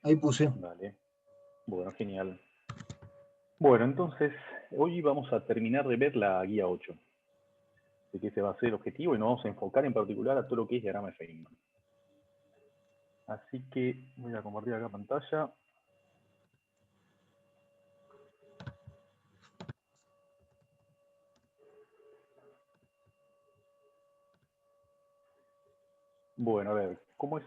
Ahí puse. Vale. Bueno, genial. Bueno, entonces, hoy vamos a terminar de ver la guía 8. De que ese va a ser el objetivo y nos vamos a enfocar en particular a todo lo que es diagrama de Feynman. Así que voy a compartir acá pantalla. Bueno, a ver, ¿cómo es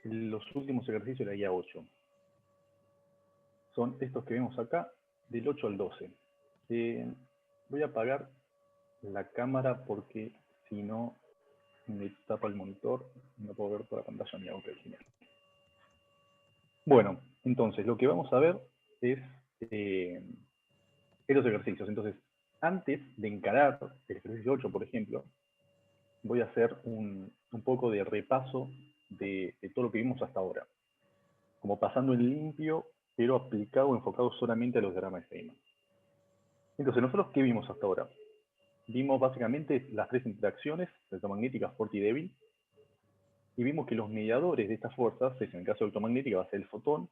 los últimos ejercicios de la guía 8? Son estos que vemos acá, del 8 al 12. Voy a apagar la cámara porque si no me tapa el monitor y no puedo ver toda la pantalla mía. Ok, genial. Bueno, entonces lo que vamos a ver es estos ejercicios. Entonces, antes de encarar el ejercicio 8, por ejemplo, voy a hacer un poco de repaso de todo lo que vimos hasta ahora, como pasando en limpio, pero aplicado, enfocado solamente a los diagramas de Feynman. Entonces, nosotros, ¿qué vimos hasta ahora? Vimos básicamente las tres interacciones, electromagnética, fuerte y débil, y vimos que los mediadores de estas fuerzas, en el caso de electromagnética va a ser el fotón,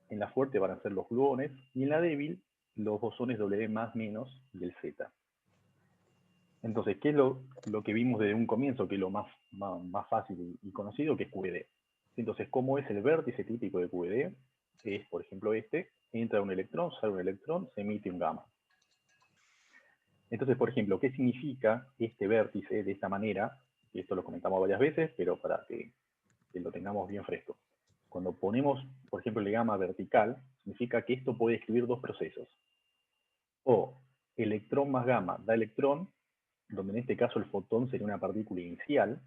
en la fuerte van a ser los gluones, y en la débil los bosones W más menos y el Z. Entonces, ¿qué es lo que vimos desde un comienzo, que es lo más fácil y conocido, que es QED? Entonces, ¿cómo es el vértice típico de QED? Es, por ejemplo, entra un electrón, sale un electrón, se emite un gamma. Entonces, por ejemplo, ¿qué significa este vértice de esta manera? Y esto lo comentamos varias veces, pero para que lo tengamos bien fresco. Cuando ponemos, por ejemplo, el gamma vertical, significa que esto puede describir dos procesos. O electrón más gamma da electrón, donde en este caso el fotón sería una partícula inicial,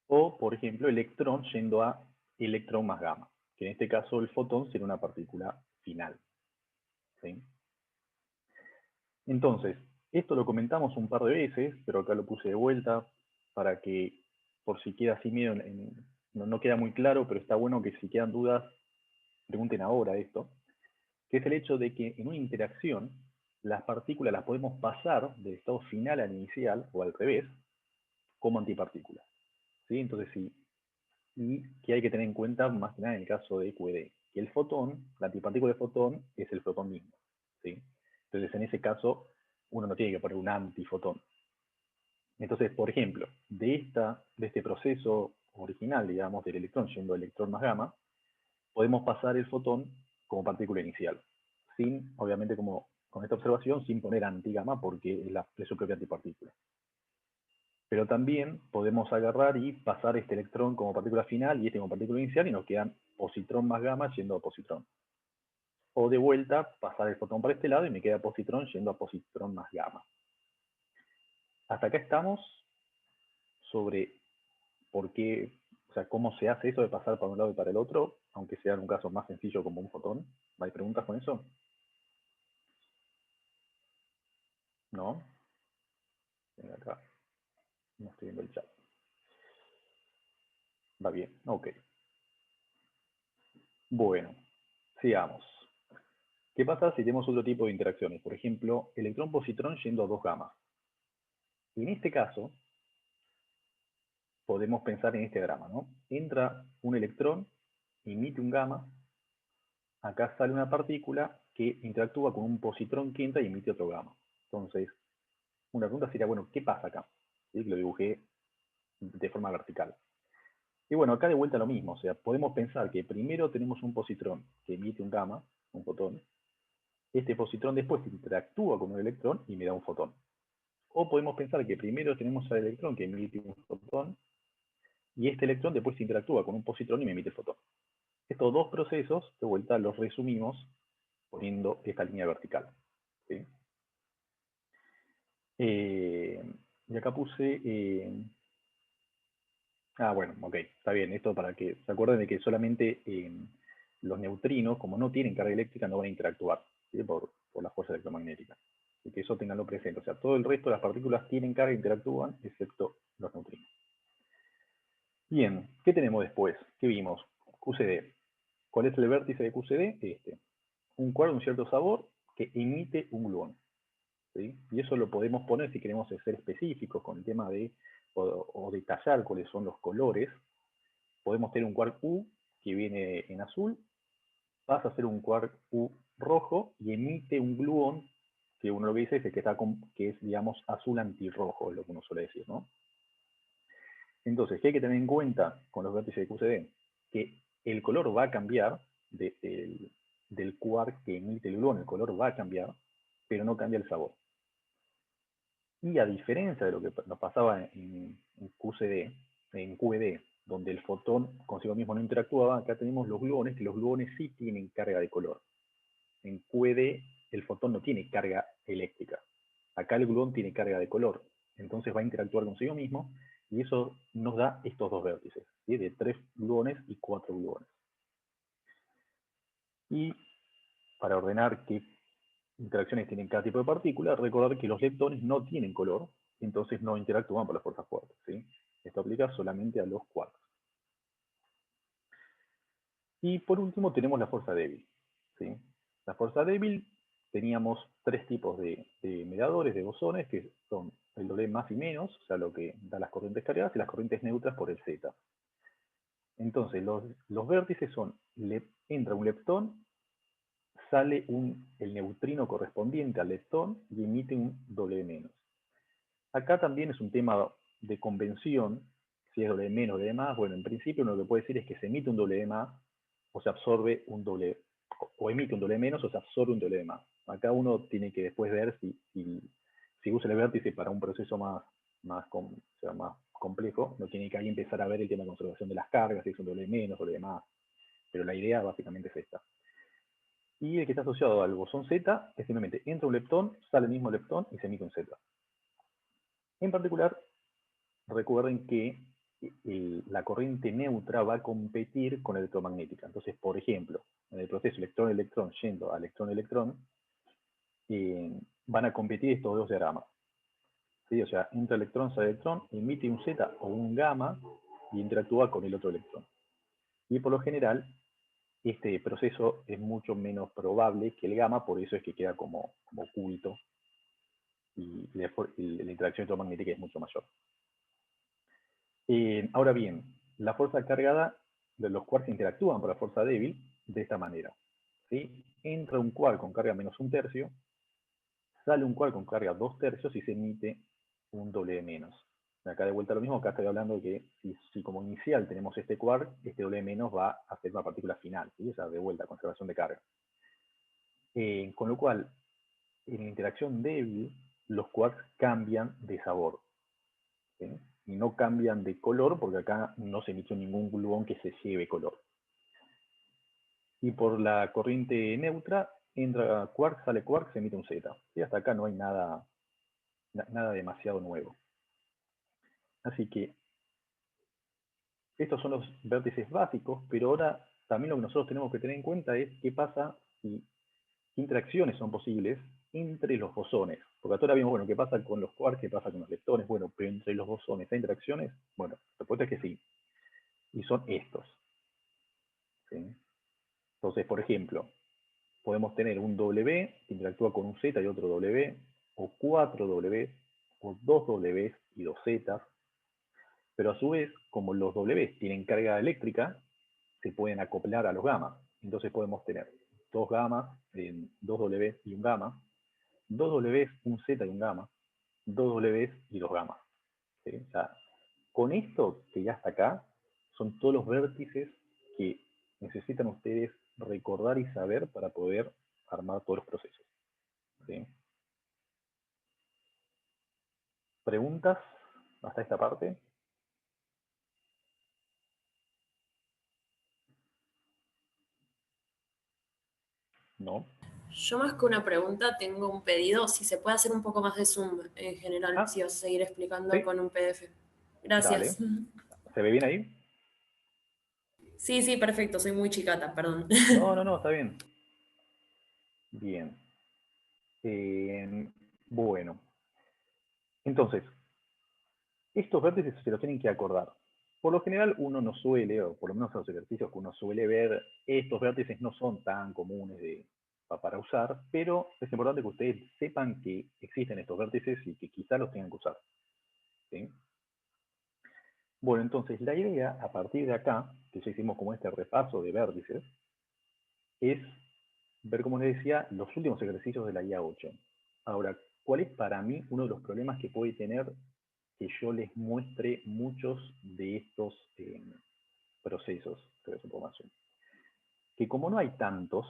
o, por ejemplo, electrón yendo a electrón más gamma, que en este caso el fotón sería una partícula final. ¿Sí? Entonces, esto lo comentamos un par de veces, pero acá lo puse de vuelta para que, por si queda así medio, no queda muy claro, pero está bueno que si quedan dudas, pregunten ahora esto, que es el hecho de que en una interacción, las partículas las podemos pasar del estado final al inicial, o al revés, como antipartículas. ¿Sí? Entonces, sí. Y que hay que tener en cuenta, más que nada en el caso de QED, que el fotón, la antipartícula de fotón, es el fotón mismo. ¿Sí? Entonces, en ese caso, uno no tiene que poner un antifotón. Entonces, por ejemplo, de este proceso original, digamos, del electrón yendo a electrón más gamma, podemos pasar el fotón como partícula inicial, sin, obviamente, como con esta observación, sin poner antigamma porque es su propia antipartícula. Pero también podemos agarrar y pasar este electrón como partícula final y este como partícula inicial y nos quedan positrón más gamma yendo a positrón. O de vuelta, pasar el fotón para este lado y me queda positrón yendo a positrón más gamma. Hasta acá estamos sobre por qué, o sea, cómo se hace eso de pasar para un lado y para el otro, aunque sea en un caso más sencillo como un fotón. ¿Hay preguntas con eso? ¿No? Venga acá. No estoy viendo el chat. Va bien, ok. Bueno, sigamos. ¿Qué pasa si tenemos otro tipo de interacciones? Por ejemplo, electrón-positrón yendo a dos gamas. En este caso, podemos pensar en este diagrama, ¿no? Entra un electrón, emite un gamma, acá sale una partícula que interactúa con un positrón que entra y emite otro gamma. Entonces, una pregunta sería, bueno, ¿qué pasa acá? ¿Sí? Lo dibujé de forma vertical. Y bueno, acá de vuelta lo mismo, o sea, podemos pensar que primero tenemos un positrón que emite un gamma, un fotón, este positrón después interactúa con un electrón y me da un fotón. O podemos pensar que primero tenemos al electrón que emite un fotón y este electrón después interactúa con un positrón y me emite el fotón. Estos dos procesos, de vuelta, los resumimos poniendo esta línea vertical. ¿Sí? Y acá puse... bueno, ok, está bien. Esto para que se acuerden de que solamente los neutrinos, como no tienen carga eléctrica, no van a interactuar, ¿sí? por la fuerza electromagnética. Y que eso tenganlo presente. O sea, todo el resto de las partículas tienen carga e interactúan, excepto los neutrinos. Bien, ¿qué tenemos después? ¿Qué vimos? QCD. ¿Cuál es el vértice de QCD? Este. Un cuadro de un cierto sabor que emite un gluón. ¿Sí? Y eso lo podemos poner si queremos ser específicos con el tema de, o detallar cuáles son los colores. Podemos tener un quark U que viene en azul, pasa a ser un quark U rojo y emite un gluón que uno lo que dice es que es, digamos, azul antirrojo, es lo que uno suele decir, ¿no? Entonces, ¿qué hay que tener en cuenta con los vértices de QCD? Que el color va a cambiar del quark que emite el gluón, el color va a cambiar, pero no cambia el sabor. Y a diferencia de lo que nos pasaba en QCD, en QED, donde el fotón consigo mismo no interactuaba, acá tenemos los gluones, que los gluones sí tienen carga de color. En QED el fotón no tiene carga eléctrica. Acá el gluón tiene carga de color. Entonces va a interactuar consigo mismo y eso nos da estos dos vértices, ¿sí? De 3 gluones y 4 gluones. Y para ordenar qué interacciones tienen cada tipo de partícula, recordar que los leptones no tienen color, entonces no interactúan por las fuerzas fuertes, ¿sí? Esto aplica solamente a los quarks. Y por último tenemos la fuerza débil, ¿sí? La fuerza débil teníamos 3 tipos de mediadores, de bosones, que son el doble más y menos, o sea, lo que da las corrientes cargadas, y las corrientes neutras por el Z. Entonces, los vértices son, entra un leptón, sale el neutrino correspondiente al leptón y emite un doble menos. Acá también es un tema de convención, si es doble menos o doble más. Bueno, en principio uno lo que puede decir es que se emite un doble más o se absorbe un doble, o emite un doble menos o se absorbe un doble más. Acá uno tiene que después ver si usa el vértice para un proceso más complejo, no tiene que ahí empezar a ver el tema de conservación de las cargas, si es un doble menos, doble más. Pero la idea básicamente es esta. Y el que está asociado al bosón Z es simplemente entra un leptón, sale el mismo leptón y se emite un Z. En particular, recuerden que la corriente neutra va a competir con la electromagnética. Entonces, por ejemplo, en el proceso electrón-electrón yendo a electrón-electrón, van a competir estos dos diagramas. ¿Sí? O sea, entra electrón, sale electrón, emite un Z o un gamma y interactúa con el otro electrón. Y por lo general, este proceso es mucho menos probable que el gamma, por eso es que queda como oculto y la interacción electromagnética es mucho mayor. Ahora bien, la fuerza cargada de los quarks interactúan por la fuerza débil de esta manera, ¿sí? Entra un quark con carga menos un tercio, sale un quark con carga 2/3 y se emite un doble menos. Acá de vuelta lo mismo, acá estoy hablando de que si como inicial tenemos este quark, este doble menos va a ser una partícula final, ¿sí? O sea, de vuelta, conservación de carga. Con lo cual, en la interacción débil, los quarks cambian de sabor, ¿sí? Y no cambian de color porque acá no se emitió ningún gluón que se lleve color. Y por la corriente neutra, entra quark, sale quark, se emite un Z. Y hasta acá no hay nada demasiado nuevo. Así que estos son los vértices básicos, pero ahora también lo que nosotros tenemos que tener en cuenta es qué pasa si interacciones son posibles entre los bosones. Porque hasta ahora vimos, bueno, qué pasa con los quarks, qué pasa con los leptones, bueno, pero entre los bosones hay interacciones, bueno, la respuesta es que sí. Y son estos, ¿sí? Entonces, por ejemplo, podemos tener un W que interactúa con un Z y otro W, o 4 W, o 2 W y 2 Z, pero a su vez, como los W tienen carga eléctrica, se pueden acoplar a los gamas. Entonces podemos tener 2 gamas, 2 W y un gamma, 2 W, un Z y un gamma, 2 W y 2 gamas. ¿Sí? O sea, con esto que ya está acá, son todos los vértices que necesitan ustedes recordar y saber para poder armar todos los procesos. ¿Sí? ¿Preguntas hasta esta parte? ¿No? Yo más que una pregunta tengo un pedido, si se puede hacer un poco más de zoom en general, Ah, si vas a seguir explicando sí, con un PDF. Gracias. dale. ¿Se ve bien ahí? Sí, sí, perfecto, soy muy chicata, perdón. No, no, no, está bien. Bien. Bueno, entonces, estos vértices se los tienen que acordar. Por lo general uno no suele, o por lo menos en los ejercicios que uno suele ver, estos vértices no son tan comunes para usar, pero es importante que ustedes sepan que existen estos vértices y que quizás los tengan que usar. ¿Sí? Bueno, entonces la idea, a partir de acá, que ya hicimos como este repaso de vértices, es ver, como les decía, los últimos ejercicios de la guía 8. Ahora, ¿cuál es para mí uno de los problemas que puede tener que yo les muestre muchos de estos procesos de transformación? Que como no hay tantos,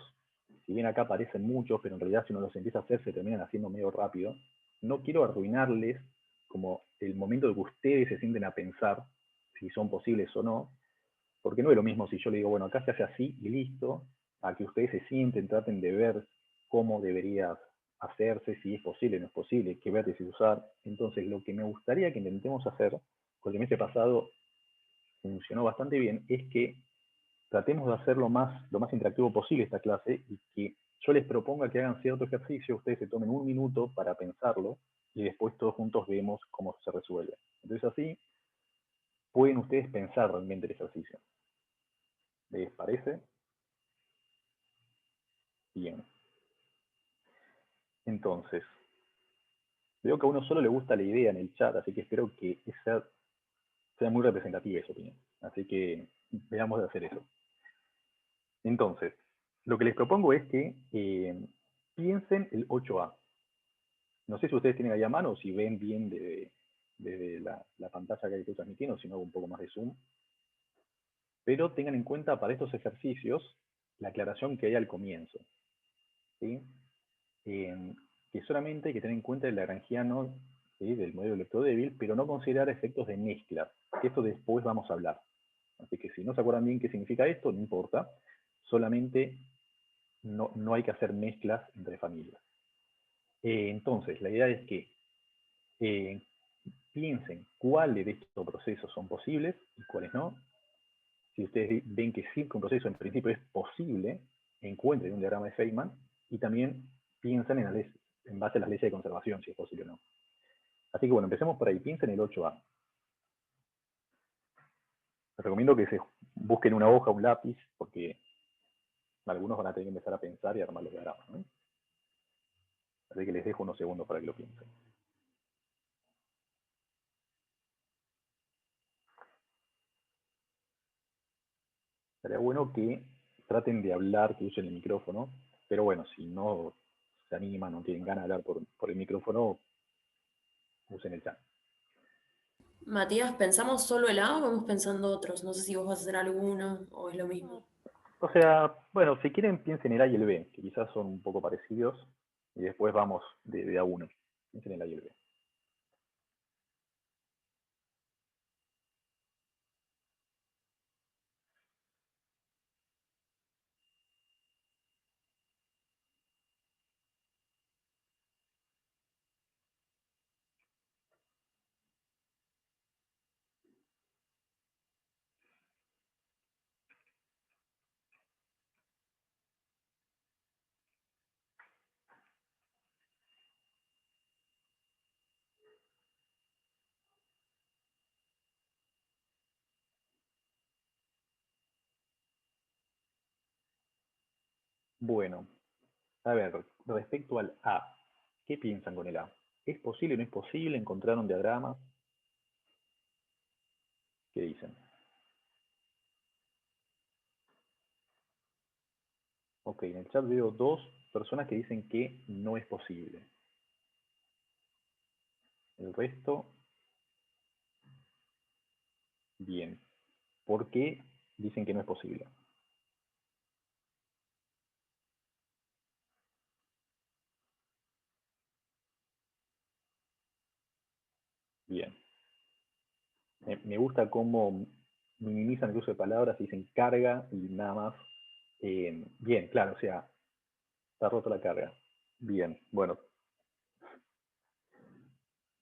si bien acá aparecen muchos, pero en realidad si uno los empieza a hacer se terminan haciendo medio rápido, no quiero arruinarles como el momento de que ustedes se sienten a pensar si son posibles o no, porque no es lo mismo si yo le digo, bueno, acá se hace así y listo, a que ustedes se sienten, traten de ver cómo debería hacerse, si es posible o no es posible, qué vértices usar. Entonces, lo que me gustaría que intentemos hacer, porque el mes pasado funcionó bastante bien, es que tratemos de hacer lo más interactivo posible esta clase y que yo les proponga que hagan cierto ejercicio, ustedes se tomen un minuto para pensarlo y después todos juntos vemos cómo se resuelve. Entonces así pueden ustedes pensar realmente el ejercicio. ¿Les parece? Bien. Entonces, veo que a uno solo le gusta la idea en el chat, así que espero que esa sea muy representativa esa opinión. Así que veamos de hacer eso. Entonces, lo que les propongo es que piensen el 8A. No sé si ustedes tienen ahí a mano o si ven bien desde la pantalla que estoy transmitiendo, si no hago un poco más de zoom. Pero tengan en cuenta para estos ejercicios la aclaración que hay al comienzo. ¿Sí? Que solamente hay que tener en cuenta el lagrangiano, ¿sí?, del modelo electrodébil, pero no considerar efectos de mezcla, que esto después vamos a hablar. Así que si no se acuerdan bien qué significa esto, no importa, solamente no hay que hacer mezclas entre familias. Entonces, la idea es que piensen cuáles de estos procesos son posibles y cuáles no. Si ustedes ven que sí, que un proceso en principio es posible, encuentren un diagrama de Feynman y también piensan en base a las leyes de conservación, si es posible o no. Así que bueno, empecemos por ahí. Piensen el 8A. Les recomiendo que se busquen una hoja, un lápiz, porque algunos van a tener que empezar a pensar y armar los diagramas, ¿no? Así que les dejo unos segundos para que lo piensen. Sería bueno que traten de hablar, que usen el micrófono, pero bueno, si no se animan, no tienen ganas de hablar por el micrófono, usen el chat. Matías, ¿pensamos solo el A o vamos pensando otros? No sé si vos vas a hacer alguno o es lo mismo. O sea, bueno, si quieren piensen el A y el B, que quizás son un poco parecidos, y después vamos de a uno. Piensen el A y el B. Bueno, a ver, respecto al A, ¿qué piensan con el A? ¿Es posible o no es posible encontrar un diagrama? ¿Qué dicen? Ok, en el chat veo dos personas que dicen que no es posible. El resto, bien. ¿Por qué dicen que no es posible? Bien. Me gusta cómo minimizan el uso de palabras y dicen carga y nada más. Bien, claro, o sea, está roto la carga. Bien, bueno,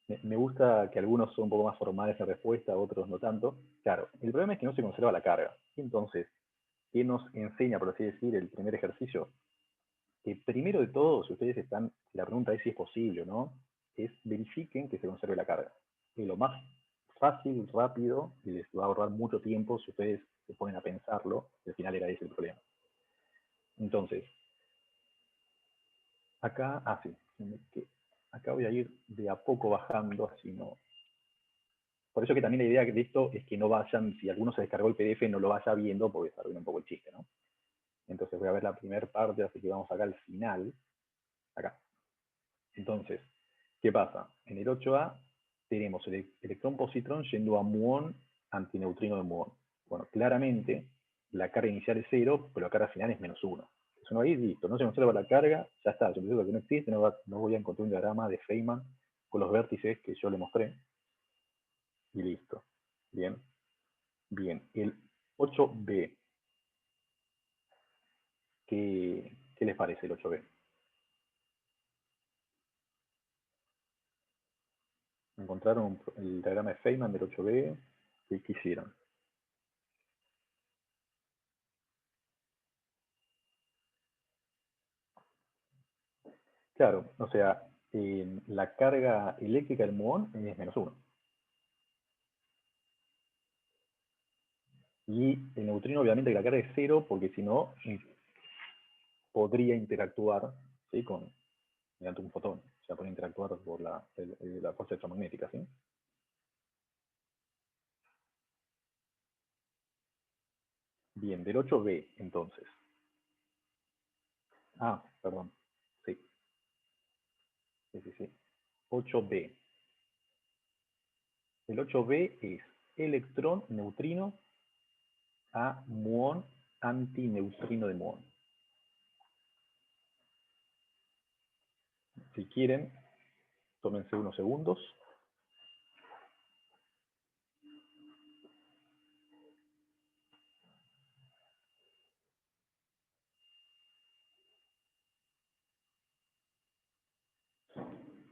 me gusta que algunos son un poco más formales en respuesta, otros no tanto. Claro, el problema es que no se conserva la carga. Entonces, ¿qué nos enseña, por así decir, el primer ejercicio? Que primero de todo, si ustedes están, la pregunta es si es posible o no, es verifiquen que se conserve la carga. Es lo más fácil, rápido, y les va a ahorrar mucho tiempo si ustedes se ponen a pensarlo, y al final era ese el problema. Entonces, acá, sí, acá voy a ir de a poco bajando, así no por eso que también la idea de esto es que no vayan, si alguno se descargó el PDF, no lo vaya viendo porque se arruina un poco el chiste, ¿no? Entonces voy a ver la primera parte, así que vamos acá al final, acá. Entonces, ¿qué pasa? En el 8A tenemos el electrón-positrón yendo a muón antineutrino de muón. Bueno, claramente la carga inicial es 0, pero la carga final es -1. Eso no ahí, listo, no se conserva la carga, ya está, yo pienso que no existe, no voy a encontrar un diagrama de Feynman con los vértices que yo le mostré, y listo. Bien, bien. El 8B, ¿qué les parece el 8B? ¿Encontraron el diagrama de Feynman del 8B? ¿Qué hicieron? Claro, o sea, la carga eléctrica del muón es -1. Y el neutrino obviamente que la carga es 0 porque si no podría interactuar, ¿sí? Mediante un fotón. O sea, puede interactuar por la fuerza electromagnética, ¿sí? Bien, del 8B entonces. Ah, perdón. Sí, sí. 8B. El 8B es electrón neutrino a muón antineutrino de muón. Si quieren, tómense unos segundos.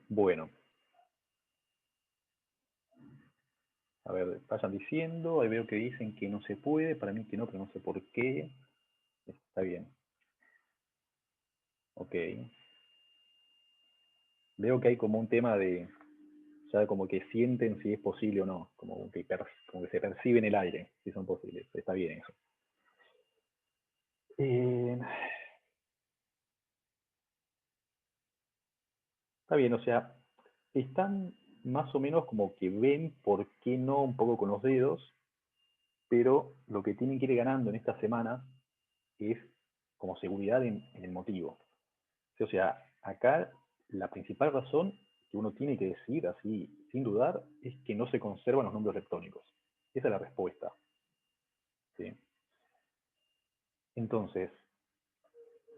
Bueno, a ver, vayan diciendo, ahí veo que dicen que no se puede, para mí que no, pero no sé por qué. Está bien. Ok. Veo que hay como un tema de, ya como que sienten si es posible o no, como que se percibe en el aire, si son posibles. Está bien eso. Eh, Está bien, o sea, están más o menos como que ven por qué no un poco con los dedos, pero lo que tienen que ir ganando en estas semanas es como seguridad en el motivo. O sea, acá la principal razón que uno tiene que decir así, sin dudar, es que no se conservan los números leptónicos. Esa es la respuesta. ¿Sí? Entonces,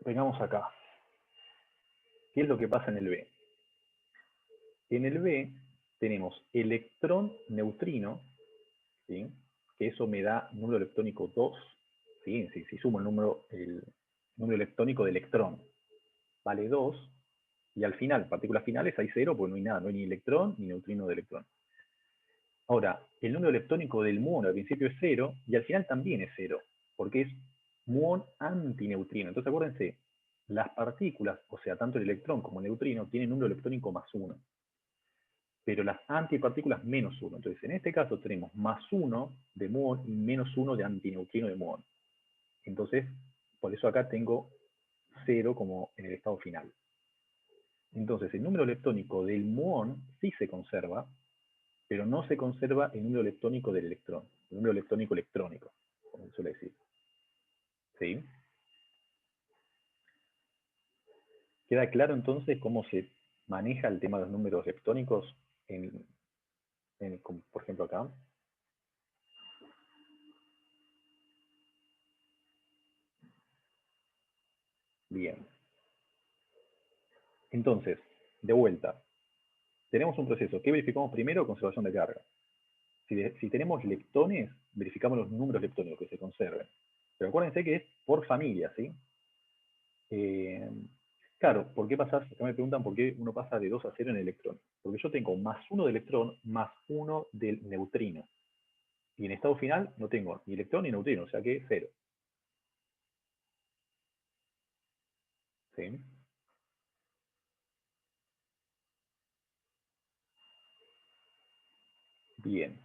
vengamos acá. ¿Qué es lo que pasa en el B? En el B tenemos electrón-neutrino, ¿sí? Que eso me da número electrónico 2, ¿sí? Si sumo el número electrónico de electrón, vale 2, y al final, partículas finales, hay 0, porque no hay nada, no hay ni electrón ni neutrino de electrón. Ahora, el número electrónico del muón al principio es 0, y al final también es 0, porque es muón antineutrino. Entonces acuérdense, las partículas, o sea, tanto el electrón como el neutrino, tienen número electrónico +1, pero las antipartículas -1. Entonces, en este caso tenemos +1 de muón y -1 de antineutrino de muón. Entonces, por eso acá tengo 0 como en el estado final. Entonces, el número electrónico del muón sí se conserva, pero no se conserva el número electrónico del electrón, el número electrónico electrónico, como se suele decir. ¿Sí? ¿Queda claro entonces cómo se maneja el tema de los números leptónicos, por ejemplo acá? Bien. Entonces, de vuelta, tenemos un proceso. ¿Qué verificamos primero? Conservación de carga. Si tenemos leptones, verificamos los números leptónicos que se conserven. Pero acuérdense que es por familia, ¿sí? Eh, claro, ¿por qué pasas? Acá me preguntan por qué uno pasa de 2 a 0 en el electrón. Porque yo tengo +1 de electrón, +1 del neutrino. Y en estado final no tengo ni electrón ni neutrino, o sea que 0. ¿Sí? Bien.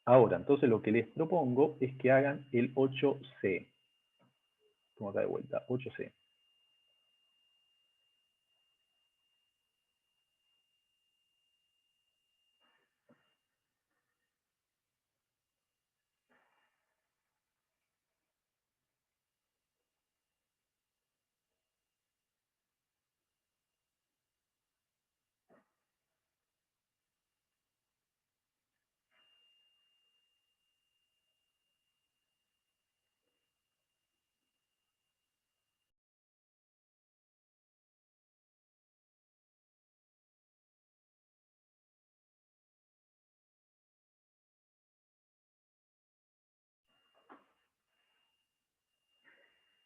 Ahora, entonces lo que les propongo es que hagan el 8C. Como acá de vuelta, 8C.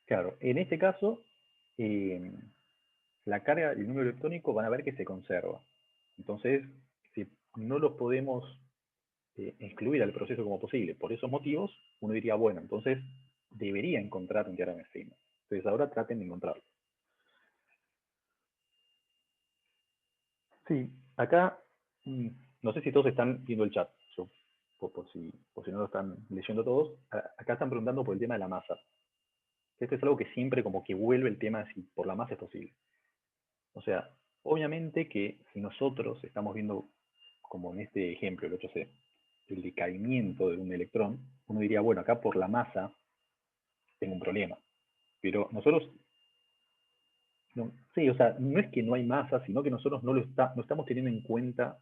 Claro, en este caso, eh, la carga y el número electrónico van a ver que se conserva. Entonces, si no los podemos excluir al proceso como posible por esos motivos, uno diría, bueno, entonces debería encontrar un diagrama efímero. Entonces ahora traten de encontrarlo. Sí, acá, no sé si todos están viendo el chat, yo, por si no lo están leyendo todos, acá están preguntando por el tema de la masa. Esto es algo que siempre como que vuelve el tema de si por la masa es posible. O sea, obviamente que si nosotros estamos viendo, como en este ejemplo, el 8C, el decaimiento de un electrón, uno diría, bueno, acá por la masa tengo un problema. Pero nosotros, no, sí, o sea, no es que no hay masa, sino que nosotros no estamos teniendo en cuenta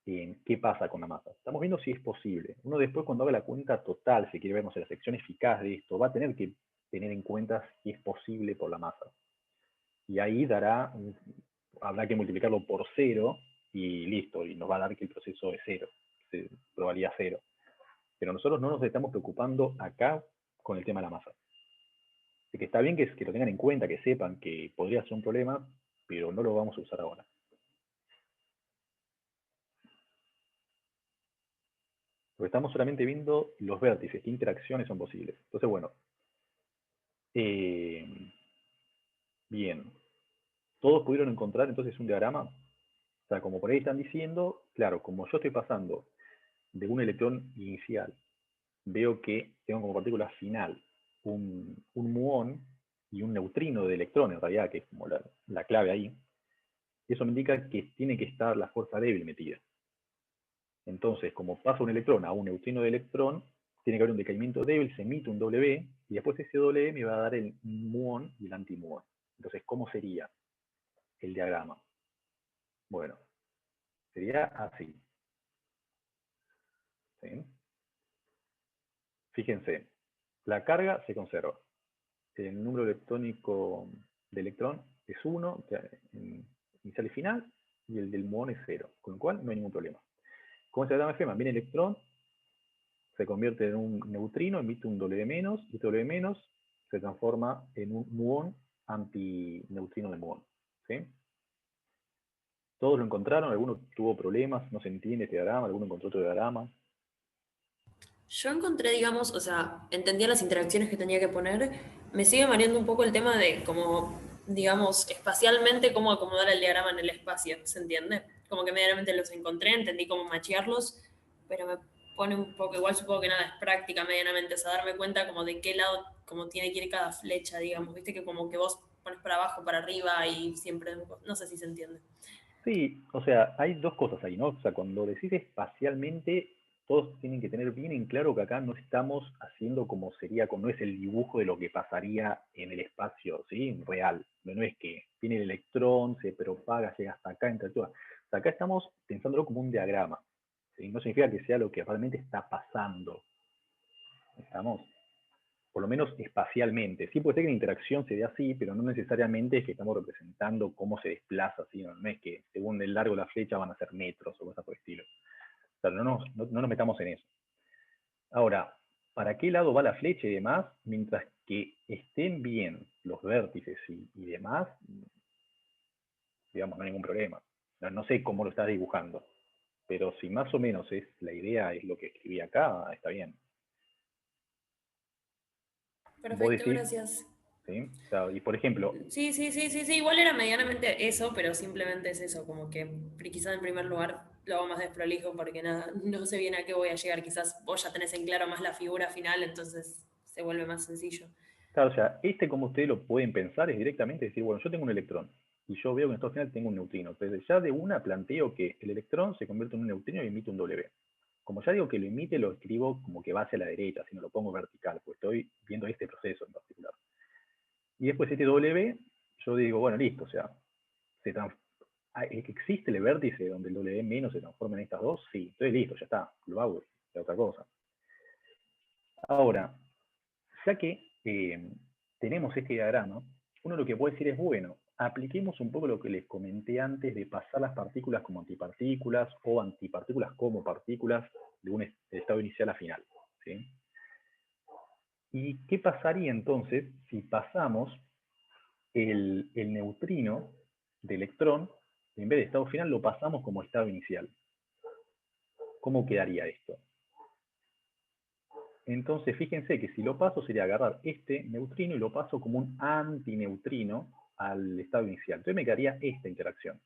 qué pasa con la masa. Estamos viendo si es posible. Uno después cuando haga la cuenta total, si quiere vernos la sección eficaz de esto, va a tener que tener en cuenta si es posible por la masa. Y ahí habrá que multiplicarlo por cero y listo, y nos va a dar que el proceso es cero, probabilidad cero. Pero nosotros no nos estamos preocupando acá con el tema de la masa. Así que está bien que lo tengan en cuenta, que sepan que podría ser un problema, pero no lo vamos a usar ahora. Porque estamos solamente viendo los vértices, qué interacciones son posibles. Entonces, bueno, eh, bien. Todos pudieron encontrar entonces un diagrama. O sea, como por ahí están diciendo, claro, como yo estoy pasando de un electrón inicial, veo que tengo como partícula final un muón y un neutrino de electrón, en realidad, que es como la clave ahí. Eso me indica que tiene que estar la fuerza débil metida. Entonces, como pasa un electrón a un neutrino de electrón, tiene que haber un decaimiento débil, se emite un W, y después ese W me va a dar el muón y el antimuón. Entonces, ¿cómo sería el diagrama? Bueno, sería así. ¿Sí? Fíjense, la carga se conserva. El número electrónico de electrón es 1, inicial y final, y el del muón es 0, con lo cual no hay ningún problema. ¿Cómo es el diagrama de Feynman? Viene el electrón, se convierte en un neutrino, emite un W-, y este W- se transforma en un muón antineutrino de muón. ¿Sí? ¿Todos lo encontraron? ¿Alguno tuvo problemas? ¿No se entiende este diagrama? ¿Alguno encontró otro diagrama? Yo encontré, digamos, o sea, entendía las interacciones que tenía que poner. Me sigue mareando un poco el tema de cómo, digamos, espacialmente, cómo acomodar el diagrama en el espacio, ¿se entiende? Como que medianamente los encontré, entendí cómo machearlos, pero me pone un poco, igual supongo que nada, es práctica medianamente, o sea, darme cuenta como de qué lado, como tiene que ir cada flecha, digamos, viste que como que vos pones para abajo, para arriba y siempre, no sé si se entiende. Sí, o sea, hay dos cosas ahí, ¿no? O sea, cuando decís espacialmente, todos tienen que tener bien en claro que acá no estamos haciendo como sería, no es el dibujo de lo que pasaría en el espacio, ¿sí? Real. No es que viene el electrón, se propaga, llega hasta acá, interactúa. O sea, acá estamos pensándolo como un diagrama, ¿sí? No significa que sea lo que realmente está pasando. ¿Estamos? Por lo menos espacialmente. Sí puede ser que la interacción se dé así, pero no necesariamente es que estamos representando cómo se desplaza, ¿sí? No es que según el largo de la flecha van a ser metros o cosas por el estilo. O sea, no nos metamos en eso. Ahora, ¿para qué lado va la flecha y demás? Mientras que estén bien los vértices y demás, digamos, no hay ningún problema. No sé cómo lo estás dibujando, pero si más o menos es la idea, es lo que escribí acá, está bien. Vos Perfecto, decís, gracias. ¿sí? O sea, y por ejemplo, Sí, sí, sí, sí, sí, igual era medianamente eso, pero simplemente es eso, como que quizás en primer lugar lo hago más desprolijo porque nada, no sé bien a qué voy a llegar, quizás vos ya tenés en claro más la figura final, entonces se vuelve más sencillo. claro, o sea, como ustedes lo pueden pensar es directamente decir, bueno, yo tengo un electrón y yo veo que en esto final tengo un neutrino. Entonces ya de una planteo que el electrón se convierte en un neutrino y emite un W. Como ya digo que lo emite, lo escribo como que va hacia la derecha, si no lo pongo vertical, pues estoy viendo este proceso en particular. Y después este W, yo digo, bueno, listo, o sea, ¿existe el vértice donde el W menos se transforma en estas dos? Sí, entonces listo, ya está, lo hago, es otra cosa. Ahora, ya que tenemos este diagrama, uno lo que puede decir es, bueno, apliquemos un poco lo que les comenté antes de pasar las partículas como antipartículas o antipartículas como partículas de un estado inicial a final. ¿Sí? ¿Y qué pasaría entonces si pasamos el neutrino de electrón, en vez de estado final, lo pasamos como estado inicial? ¿Cómo quedaría esto? Entonces, fíjense que si lo paso sería agarrar este neutrino y lo paso como un antineutrino al estado inicial. Entonces me quedaría esta interacción.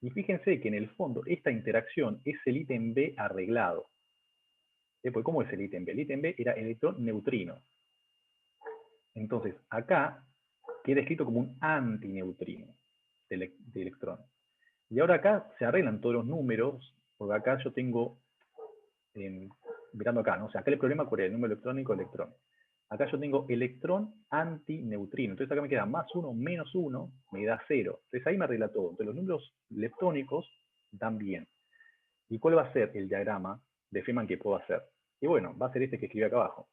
Y fíjense que en el fondo esta interacción es el ítem B arreglado. Pues, ¿cómo es el ítem B? El ítem B era electrón-neutrino. Entonces, acá queda escrito como un antineutrino de electrón. Y ahora acá se arreglan todos los números, porque acá yo tengo, mirando acá, ¿no? O sea, acá el problema cuál es el número electrónico, electrón. Acá yo tengo electrón antineutrino. Entonces acá me queda +1 -1, me da 0. Entonces ahí me arregla todo. Entonces los números leptónicos dan bien. ¿Y cuál va a ser el diagrama de Feynman que puedo hacer? Y bueno, va a ser este que escribí acá abajo.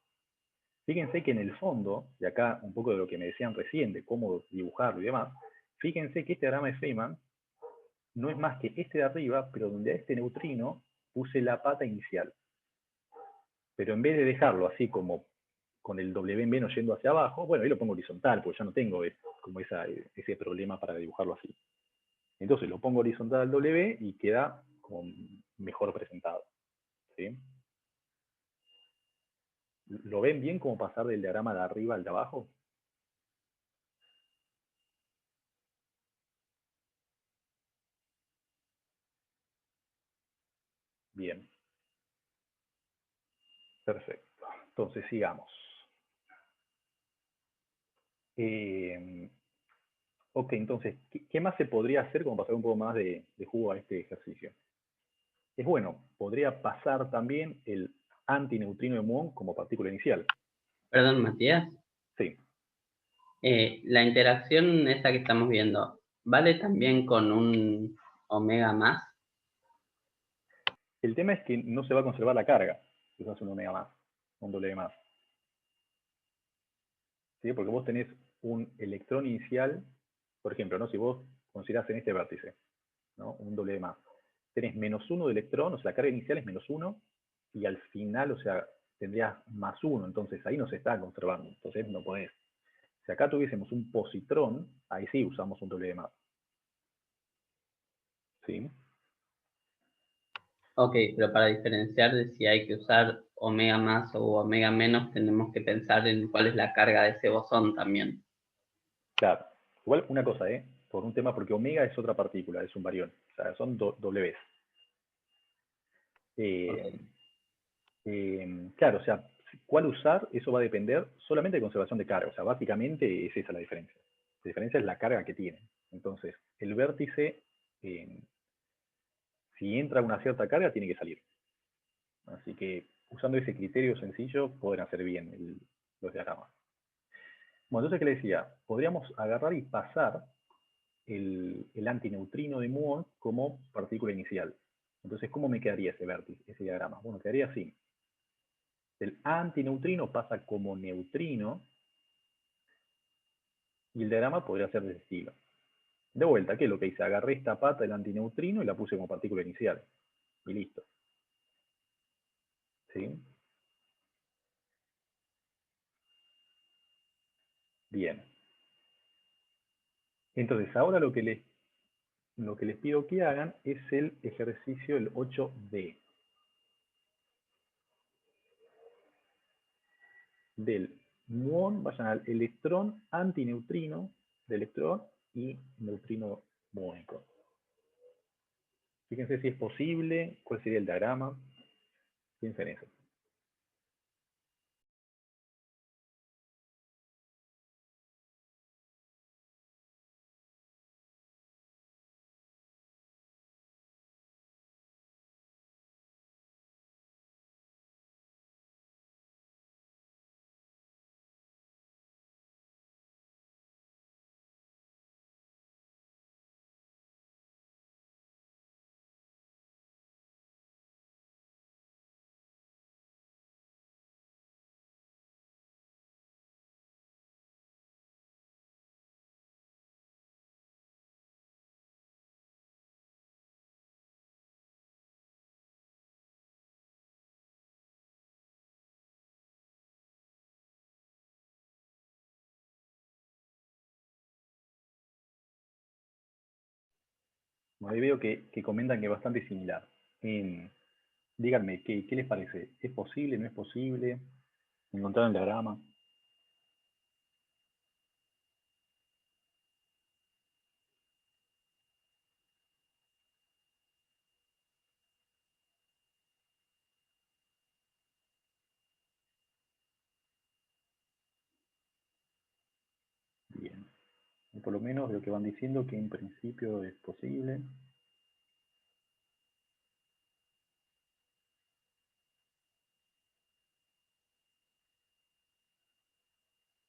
Fíjense que en el fondo, y acá un poco de lo que me decían recién, de cómo dibujarlo y demás, fíjense que este diagrama de Feynman no es más que este de arriba, pero donde a este neutrino puse la pata inicial. Pero en vez de dejarlo así como con el W en menos yendo hacia abajo, bueno, ahí lo pongo horizontal, porque ya no tengo como ese problema para dibujarlo así. Entonces lo pongo horizontal al W y queda como mejor presentado. ¿Sí? ¿Lo ven bien cómo pasar del diagrama de arriba al de abajo? Bien, perfecto. Entonces sigamos. Ok, entonces, ¿qué más se podría hacer como pasar un poco más de jugo a este ejercicio? Es bueno, podría pasar también el antineutrino de muón como partícula inicial. Perdón, Matías. Sí. La interacción esta que estamos viendo, ¿vale también con un omega más? El tema es que no se va a conservar la carga si usas un omega más, un W más. ¿Sí? Porque vos tenés un electrón inicial, por ejemplo, ¿no? Si vos considerás en este vértice, ¿no? Un W más, tenés -1 de electrón, o sea, la carga inicial es -1, y al final, o sea, tendrías +1, entonces ahí no se está conservando, entonces no podés. Si acá tuviésemos un positrón, ahí sí usamos un W más. ¿Sí? Ok, pero para diferenciar de si hay que usar omega más o omega menos, tenemos que pensar en cuál es la carga de ese bosón también. Claro. Igual una cosa, por un tema, porque omega es otra partícula, es un barión. O sea, son Ws. Eh, Okay. claro, o sea, cuál usar, eso va a depender solamente de conservación de carga. O sea, básicamente es esa la diferencia. La diferencia es la carga que tiene. Entonces, el vértice, eh, si entra una cierta carga, tiene que salir. Así que, usando ese criterio sencillo, pueden hacer bien los diagramas. Bueno, entonces, ¿qué le decía? Podríamos agarrar y pasar el antineutrino de muón como partícula inicial. Entonces, ¿cómo me quedaría ese vértice, ese diagrama? Bueno, quedaría así. El antineutrino pasa como neutrino y el diagrama podría ser de ese estilo. De vuelta, ¿qué es lo que hice? Agarré esta pata del antineutrino y la puse como partícula inicial. Y listo. ¿Sí? Bien. Entonces, ahora lo que les pido que hagan es el ejercicio el 8D. Del muón, vayan al electrón antineutrino de electrón y neutrino muónico. Fíjense si es posible, cuál sería el diagrama. Piensen en eso. Bueno, ahí veo que comentan que es bastante similar. Díganme, ¿qué les parece? ¿Es posible, no es posible? ¿Encontraron el diagrama? Bien. Y por lo menos lo que van diciendo que en principio es posible.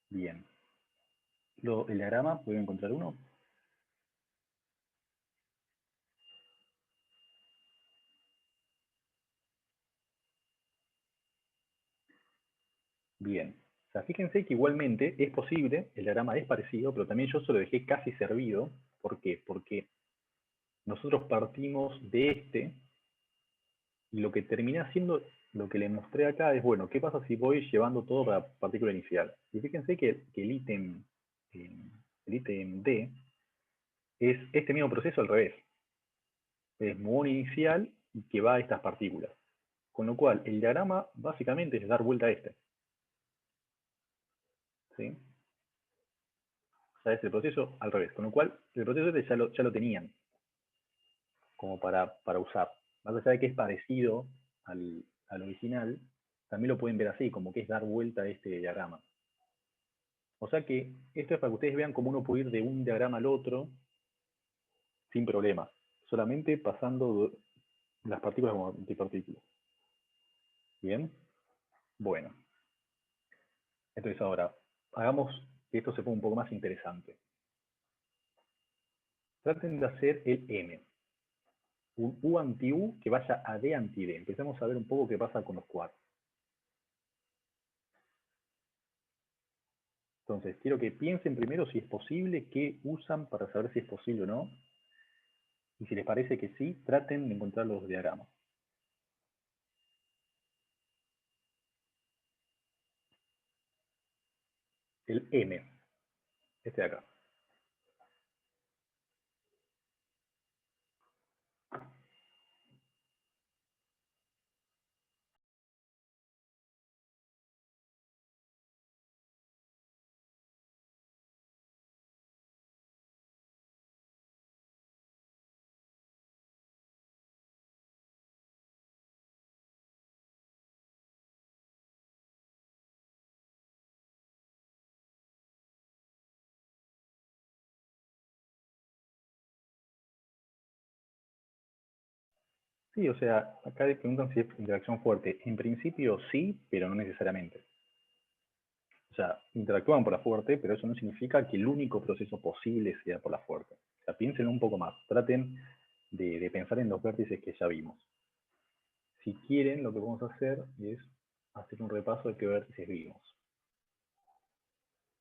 Bien. ¿El diagrama pueden encontrar uno? Bien. O sea, fíjense que igualmente es posible, el diagrama es parecido, pero también yo se lo dejé casi servido. ¿Por qué? Porque nosotros partimos de este, y lo que terminé haciendo, lo que les mostré acá es, bueno, ¿qué pasa si voy llevando todo para partícula inicial? Y fíjense que el ítem D es este mismo proceso al revés. Es muón inicial y que va a estas partículas. Con lo cual, el diagrama básicamente es dar vuelta a este. ¿Sí? O sea, es el proceso al revés. Con lo cual, el proceso este ya lo tenían como para usar. Más allá de que es parecido al original, también lo pueden ver así, como que es dar vuelta a este diagrama. O sea que esto es para que ustedes vean cómo uno puede ir de un diagrama al otro sin problema, solamente pasando las partículas como antipartículas. ¿Bien? Bueno, entonces ahora, hagamos que esto se ponga un poco más interesante. Traten de hacer el M, un U anti U que vaya a D anti D. Empecemos a ver un poco qué pasa con los quarks. Entonces, quiero que piensen primero si es posible, qué usan para saber si es posible o no. Y si les parece que sí, traten de encontrar los diagramas. El M, este de acá. Sí, o sea, acá preguntan si es interacción fuerte. En principio sí, pero no necesariamente. O sea, interactúan por la fuerte, pero eso no significa que el único proceso posible sea por la fuerte. O sea, piensen un poco más. Traten de pensar en los vértices que ya vimos. Si quieren, lo que vamos a hacer es hacer un repaso de qué vértices vimos.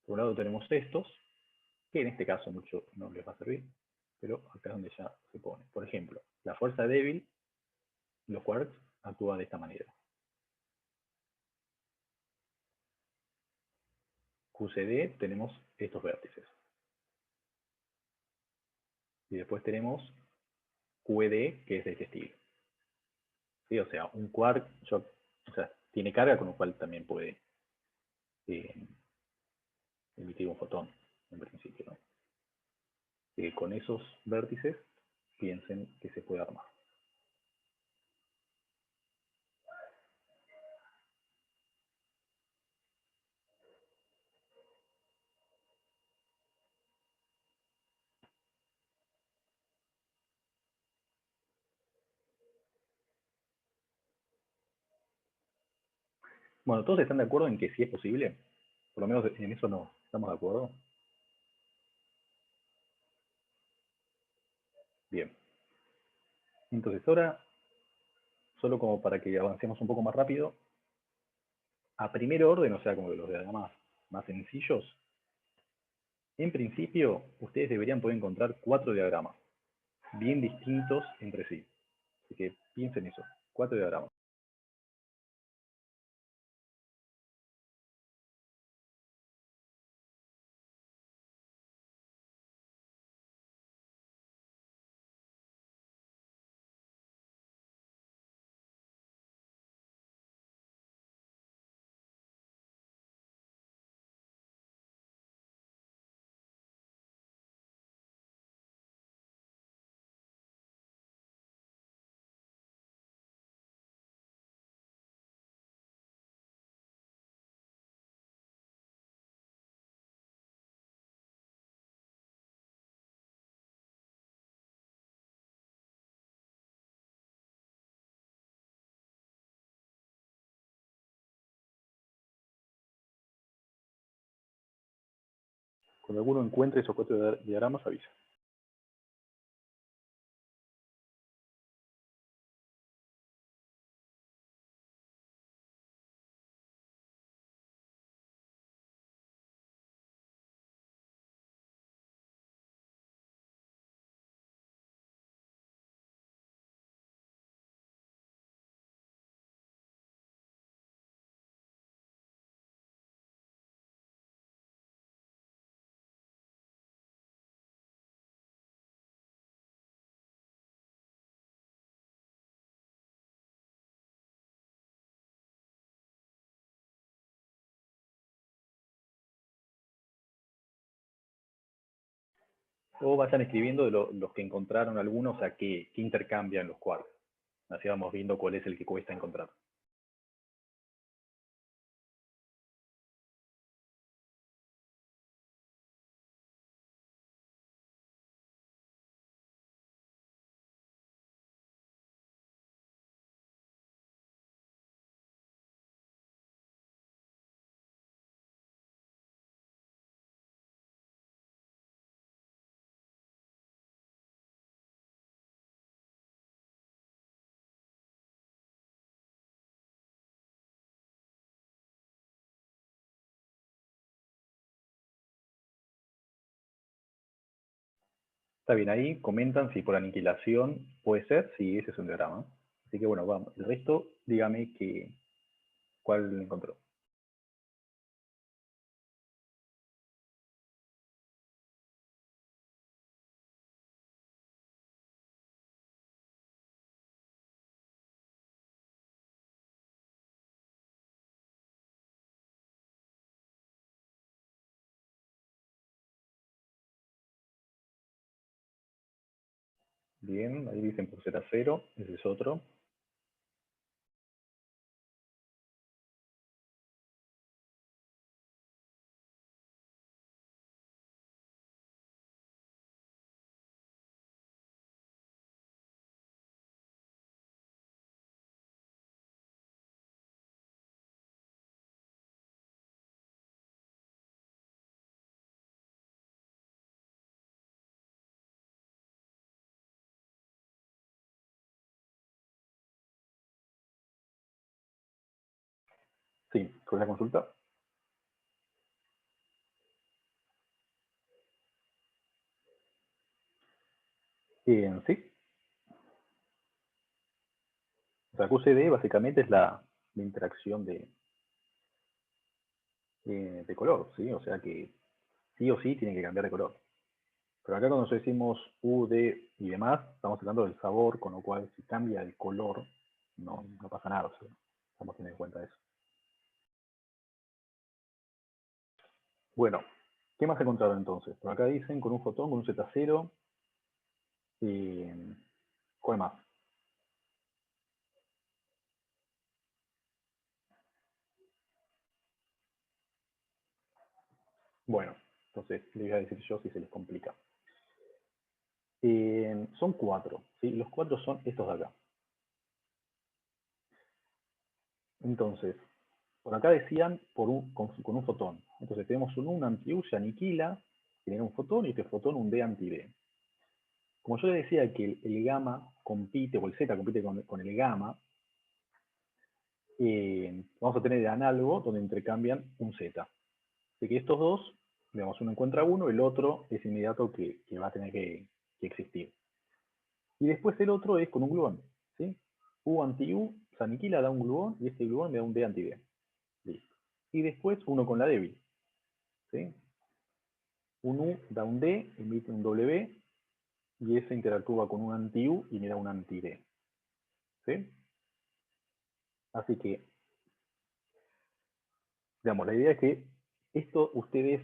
Por un lado tenemos estos, que en este caso mucho no les va a servir, pero acá es donde ya se pone. Por ejemplo, la fuerza débil, los quarks actúan de esta manera. QCD tenemos estos vértices. Y después tenemos QED, que es de este estilo. ¿Sí? O sea, un quark tiene carga, con lo cual también puede eh, emitir un fotón, en principio. ¿No? Con esos vértices, piensen que se puede armar. Bueno, ¿todos están de acuerdo en que sí es posible? Por lo menos en eso no estamos de acuerdo. Bien. Entonces ahora, solo como para que avancemos un poco más rápido, a primer orden, o sea, como de los diagramas más sencillos, en principio, ustedes deberían poder encontrar 4 diagramas, bien distintos entre sí. Así que piensen eso, 4 diagramas. Cuando alguno encuentre esos 4 diagramas, avisa. O vayan escribiendo de los que encontraron algunos a qué intercambian los cuartos. Así vamos viendo cuál es el que cuesta encontrar. Está bien, ahí comentan si por aniquilación puede ser, si ese es un diagrama. Así que bueno, vamos. El resto, dígame cuál encontró. Bien, ahí dicen por Z0, ese es otro. Sí, con la consulta. Sí. O sea, QCD básicamente es la interacción de color, ¿sí? O sea que sí o sí tiene que cambiar de color. Pero acá cuando decimos UD y demás, estamos hablando del sabor, con lo cual si cambia el color, no pasa nada. O sea, estamos teniendo en cuenta eso. Bueno, ¿qué más encontraron entonces? Por acá dicen con un fotón, con un Z0. ¿Cuál más? Bueno, entonces les voy a decir yo si se les complica. Son 4, ¿sí? Los 4 son estos de acá. Entonces, por acá decían con un fotón. Entonces tenemos un anti-U, se aniquila, genera un fotón y este fotón un D anti-D. Como yo les decía que el gamma compite, o el Z compite con el gamma, vamos a tener el análogo donde intercambian un Z. Así que estos dos, digamos, uno encuentra uno, el otro es inmediato que va a tener que existir. Y después el otro es con un gluón, ¿sí? U anti-U se aniquila, da un gluón, y este gluón me da un D anti-D. Listo. Y después uno con la débil, ¿sí? Un U da un D, emite un W, y ese interactúa con un anti-U y me da un anti-D. ¿Sí? Así que, digamos, la idea es que esto ustedes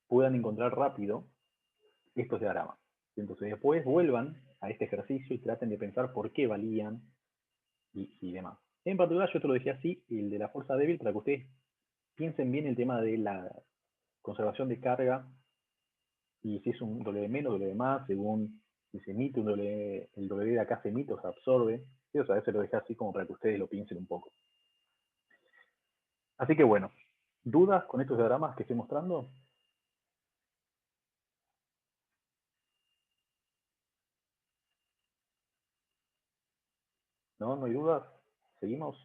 puedan encontrar rápido estos diagramas. Entonces después vuelvan a este ejercicio y traten de pensar por qué valían y demás. En particular yo te lo dejé así, el de la fuerza débil, para que ustedes piensen bien el tema de la conservación de carga y si es un W menos, W más, según si se emite un W, el W de acá se emite o se absorbe. ¿Sí? O sea, eso lo dejé así como para que ustedes lo piensen un poco. Así que bueno, ¿dudas con estos diagramas que estoy mostrando? ¿No? ¿No hay dudas? ¿Seguimos?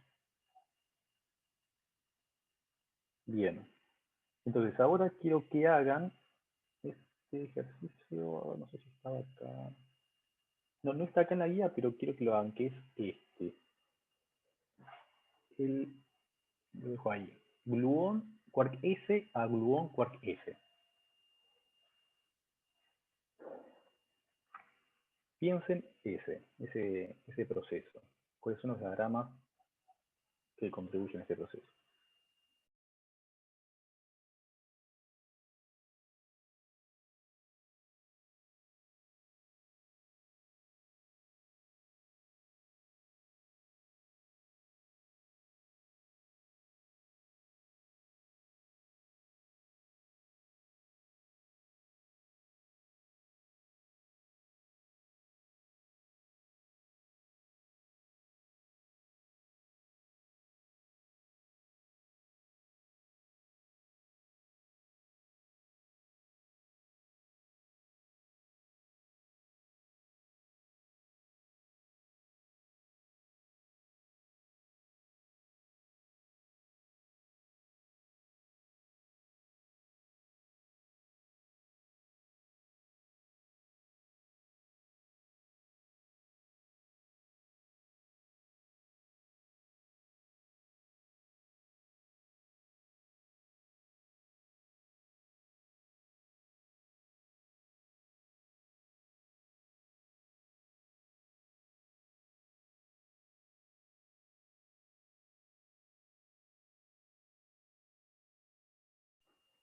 Bien. Entonces, ahora quiero que hagan este ejercicio, no sé si estaba acá. No, no está acá en la guía, pero quiero que lo hagan, que es este. Lo dejo ahí. Gluón Quark S a gluón Quark S. Piensen ese proceso. ¿Cuáles son los diagramas que contribuyen a este proceso?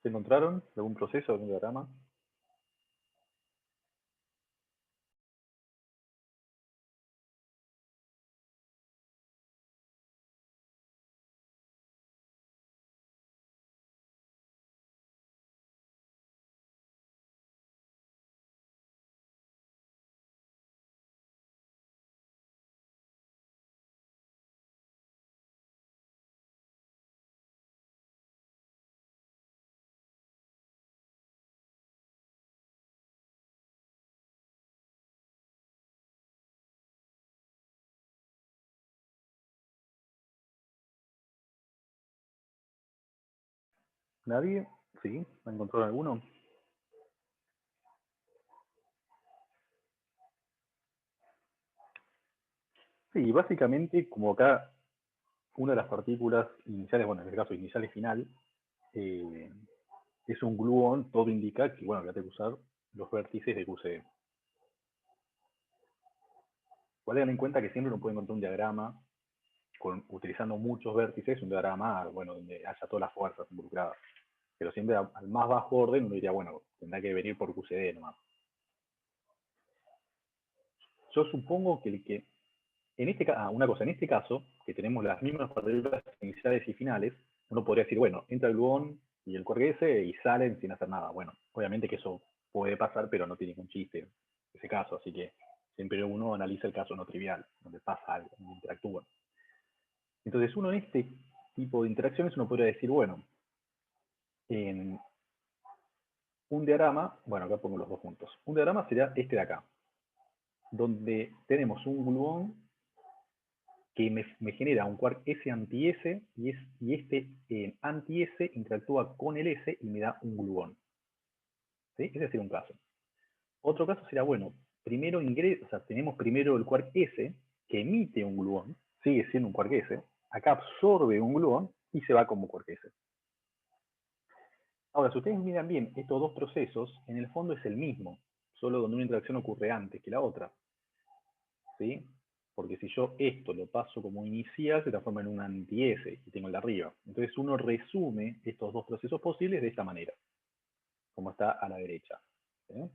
¿Se encontraron algún proceso, algún diagrama? ¿Nadie? ¿Sí? ¿Encontraron alguno? Sí, básicamente, como acá una de las partículas iniciales, bueno, en este caso inicial y final, eh, es un gluón, todo indica que, bueno, que hay que usar los vértices de QCD. Igual tengan en cuenta que siempre uno puede encontrar un diagrama utilizando muchos vértices, un diagrama, bueno, donde haya todas las fuerzas involucradas. Pero siempre al más bajo orden uno diría, bueno, tendrá que venir por QCD nomás. Yo supongo que en este caso, una cosa, en este caso, que tenemos las mismas partículas iniciales y finales, uno podría decir, bueno, entra el gluón y el quark S y salen sin hacer nada. Bueno, obviamente que eso puede pasar, pero no tiene ningún chiste en ese caso, así que siempre uno analiza el caso no trivial, donde pasa algo, donde interactúan. Entonces uno en este tipo de interacciones uno podría decir, bueno, en un diagrama, bueno, acá pongo los dos juntos. Un diagrama sería este de acá, donde tenemos un gluón que me genera un quark S anti-S y este anti-S interactúa con el S y me da un gluón. ¿Sí? Ese sería un caso. Otro caso sería, bueno, primero o sea, tenemos primero el quark S que emite un gluón, sigue siendo un quark S, acá absorbe un gluón y se va como quark S. Ahora, si ustedes miran bien estos dos procesos, en el fondo es el mismo, solo donde una interacción ocurre antes que la otra. ¿Sí? Porque si yo esto lo paso como inicial, se transforma en un anti-S y tengo el de arriba. Entonces uno resume estos dos procesos posibles de esta manera, como está a la derecha. ¿Sí?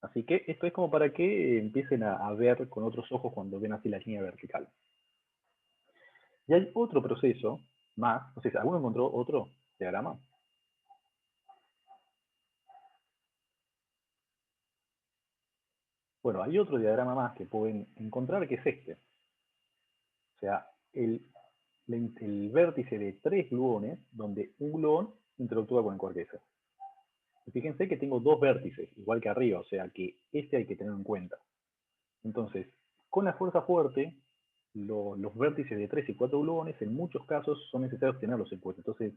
Así que esto es como para que empiecen a ver con otros ojos cuando ven así la línea vertical. Y hay otro proceso más, no sé si alguno encontró otro diagrama. Bueno, hay otro diagrama más que pueden encontrar que es este. O sea, el vértice de tres gluones, donde un gluón interactúa con el quark S. Y fíjense que tengo dos vértices, igual que arriba, o sea que este hay que tener en cuenta. Entonces, con la fuerza fuerte, los vértices de 3 y 4 gluones, en muchos casos, son necesarios tenerlos en cuenta. Entonces,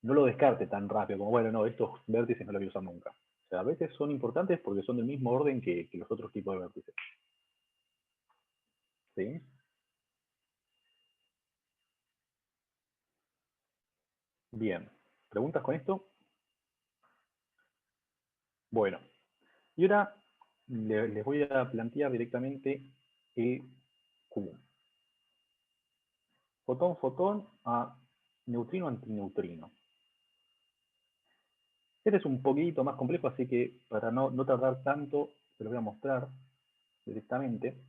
no lo descarte tan rápido como, bueno, no, estos vértices no los voy a usar nunca. O sea, a veces son importantes porque son del mismo orden que los otros tipos de vértices. ¿Sí? Bien. ¿Preguntas con esto? Bueno. Y ahora les voy a plantear directamente el Q. Fotón-fotón a neutrino-antineutrino. Este es un poquito más complejo, así que para no tardar tanto, se lo voy a mostrar directamente.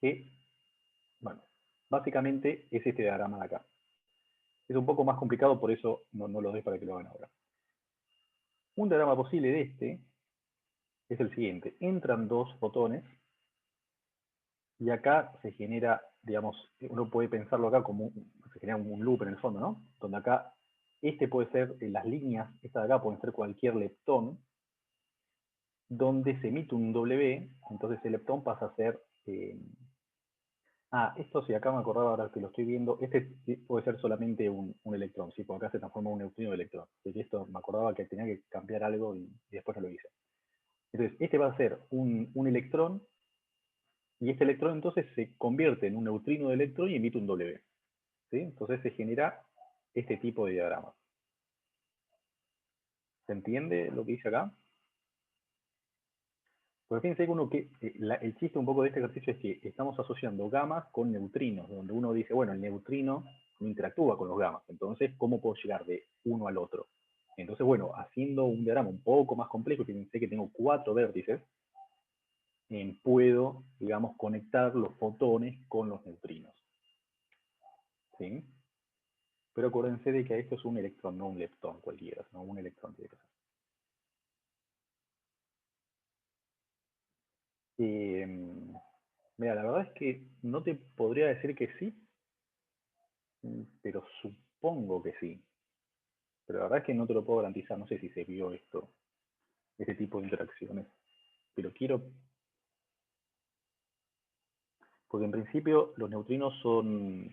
Que, bueno, básicamente es este diagrama de acá. Es un poco más complicado, por eso no lo doy para que lo hagan ahora. Un diagrama posible de este es el siguiente. Entran dos fotones y acá se genera, digamos, uno puede pensarlo acá como se genera un loop en el fondo, ¿no? Donde acá, este puede ser, las líneas, esta de acá pueden ser cualquier leptón, donde se emite un W, entonces el leptón pasa a ser... esto sí, acá me acordaba ahora que lo estoy viendo, este puede ser solamente un electrón, ¿sí? Porque acá se transforma en un neutrino de electrón. Así que esto me acordaba que tenía que cambiar algo y después no lo hice. Entonces, este va a ser un electrón, y este electrón entonces se convierte en un neutrino de electrón y emite un W. ¿Sí? Entonces se genera este tipo de diagrama. ¿Se entiende lo que dice acá? Pues fíjense que el chiste un poco de este ejercicio es que estamos asociando gamas con neutrinos, donde uno dice, bueno, el neutrino no interactúa con los gamas, entonces, ¿cómo puedo llegar de uno al otro? Entonces, bueno, haciendo un diagrama un poco más complejo, fíjense que tengo 4 vértices, puedo, digamos, conectar los fotones con los neutrinos. ¿Sí? Pero acuérdense de que esto es un electrón, no un leptón cualquiera, sino un electrón tiene que ser. Mira, la verdad es que no te podría decir que sí, pero supongo que sí. Pero la verdad es que no te lo puedo garantizar, no sé si se vio este tipo de interacciones. Pero quiero... Porque en principio los neutrinos son...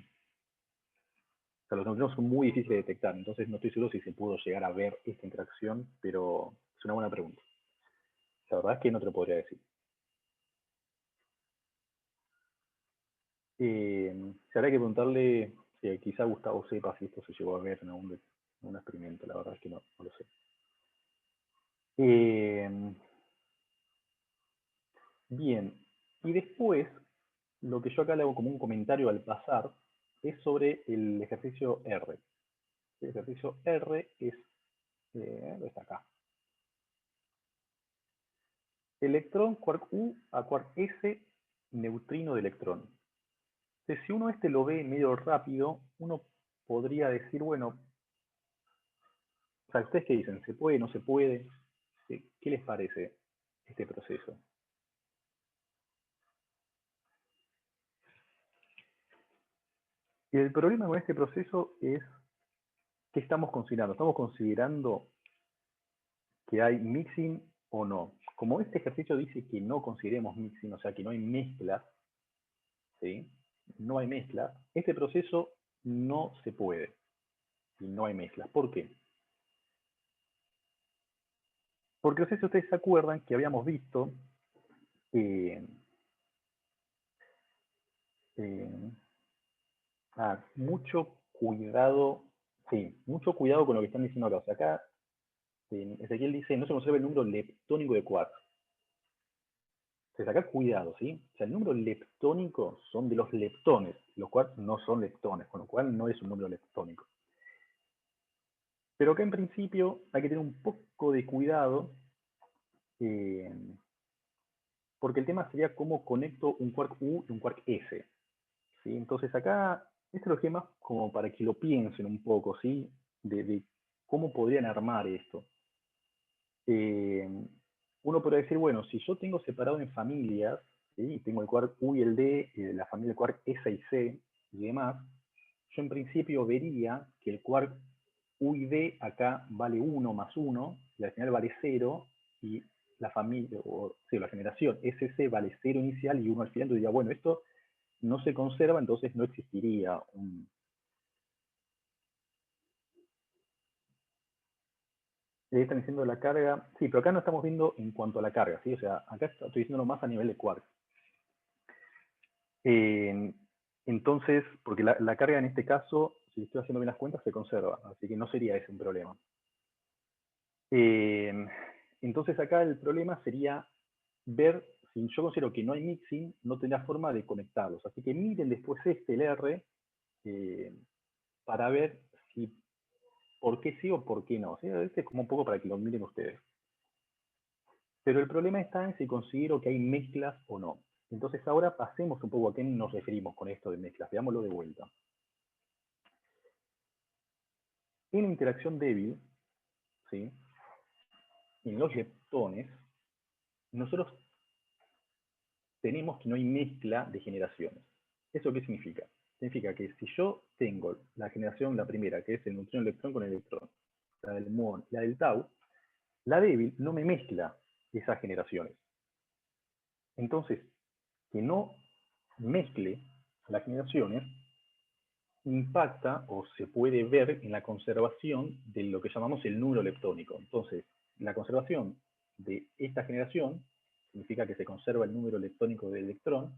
O sea, los neutrinos son muy difíciles de detectar, entonces no estoy seguro si se pudo llegar a ver esta interacción, pero es una buena pregunta. La verdad es que no te lo podría decir. Se habrá que preguntarle, quizá Gustavo sepa si esto se llegó a ver en un experimento, la verdad es que no lo sé. Bien, y después, lo que yo acá le hago como un comentario al pasar, es sobre el ejercicio R. El ejercicio R está acá. Electrón, quark U a quark S, neutrino de electrón. Entonces, si uno lo ve medio rápido, uno podría decir, bueno, o sea, ¿ustedes qué dicen? ¿Se puede, no se puede? ¿Qué les parece este proceso? Y el problema con este proceso es, ¿qué estamos considerando? Estamos considerando que hay mixing o no. Como este ejercicio dice que no consideremos mixing, o sea, que no hay mezcla, ¿sí? No hay mezcla, este proceso no se puede. Y no hay mezclas. ¿Por qué? Porque no sé si ustedes se acuerdan que habíamos visto eh, eh, mucho cuidado, sí, mucho cuidado con lo que están diciendo acá. O sea, acá Ezequiel dice, no se conserva el número leptónico de quarks. Entonces acá cuidado, ¿sí? O sea, el número leptónico son de los leptones, los quarks no son leptones, con lo cual no es un número leptónico. Pero acá en principio hay que tener un poco de cuidado, porque el tema sería cómo conecto un quark U y un quark S. ¿Sí? Entonces acá, esto lo dejé más como para que lo piensen un poco, ¿sí? De cómo podrían armar esto. Uno podría decir, bueno, si yo tengo separado en familias, ¿sí? Tengo el quark U y el D, la familia del quark S y C y demás, yo en principio vería que el quark U y D acá vale 1 más 1, y al final vale 0, y la familia, o sí, la generación SC vale 0 inicial y 1 al final, entonces diría, bueno, esto no se conserva, entonces no existiría un... Ahí están diciendo la carga, sí, pero acá no estamos viendo en cuanto a la carga, ¿sí? O sea, acá estoy diciéndolo más a nivel de quark. Entonces, porque la carga en este caso, si estoy haciendo bien las cuentas, se conserva, así que no sería ese un problema. Entonces acá el problema sería ver, si yo considero que no hay mixing, no tendrá forma de conectarlos. Así que miren después el R, para ver si por qué sí o por qué no. ¿Sí? Este es como un poco para que lo miren ustedes. Pero el problema está en si considero que hay mezclas o no. Entonces ahora pasemos un poco a qué nos referimos con esto de mezclas. Veámoslo de vuelta. En interacción débil, ¿sí? En los leptones, nosotros tenemos que no hay mezcla de generaciones. ¿Eso qué significa? Significa que si yo tengo la generación, la primera, que es el neutrino electrón con el electrón, la del muón, la del tau, la débil no me mezcla esas generaciones. Entonces, que no mezcle las generaciones impacta o se puede ver en la conservación de lo que llamamos el número leptónico. Entonces, la conservación de esta generación significa que se conserva el número leptónico del electrón,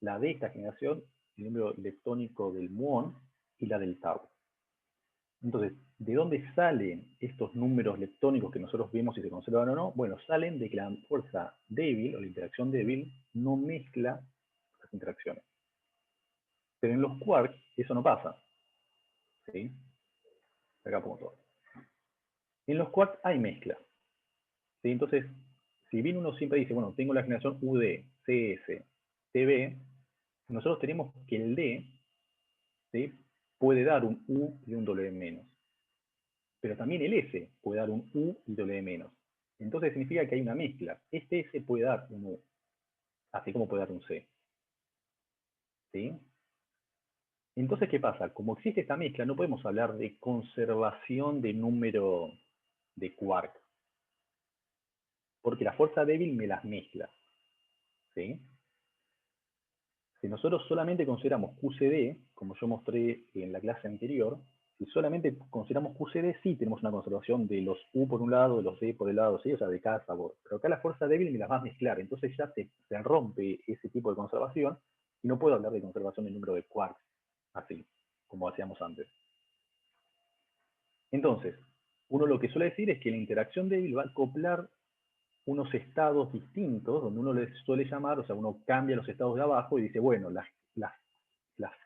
la de esta generación, el número leptónico del muón y la del tau. Entonces, ¿de dónde salen estos números leptónicos que nosotros vemos si se conservan o no? Bueno, salen de que la fuerza débil o la interacción débil no mezcla las interacciones. Pero en los quarks eso no pasa. ¿Sí? Acá pongo todo. En los quarks hay mezcla. ¿Sí? Entonces, si bien uno siempre dice, bueno, tengo la generación UD, CS, TB, nosotros tenemos que el D, ¿sí?, puede dar un U y un W menos. Pero también el S puede dar un U y W menos. Entonces significa que hay una mezcla. Este S puede dar un U, así como puede dar un C. ¿Sí? Entonces, ¿qué pasa? Como existe esta mezcla, no podemos hablar de conservación de número de quark, porque la fuerza débil me las mezcla. ¿Sí? Si nosotros solamente consideramos QCD, como yo mostré en la clase anterior, si solamente consideramos QCD, sí tenemos una conservación de los U por un lado, de los D por el lado, ¿sí? O sea, de cada sabor. Pero acá la fuerza débil me las va a mezclar, entonces ya se rompe ese tipo de conservación y no puedo hablar de conservación del número de quarks, así, como hacíamos antes. Entonces, uno lo que suele decir es que la interacción débil va a acoplar unos estados distintos, donde uno les suele llamar, o sea, uno cambia los estados de abajo y dice, bueno, las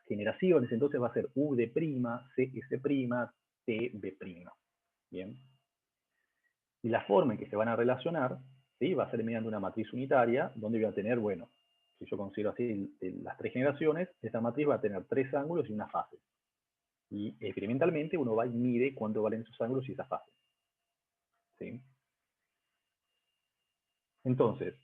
generaciones entonces va a ser U de prima, CS prima, T de prima. Bien. Y la forma en que se van a relacionar, ¿sí?, va a ser mediante una matriz unitaria, donde voy a tener, bueno, si yo considero así las tres generaciones, esta matriz va a tener tres ángulos y una fase. Y experimentalmente uno va y mide cuánto valen esos ángulos y esas fases. ¿Sí? Entonces,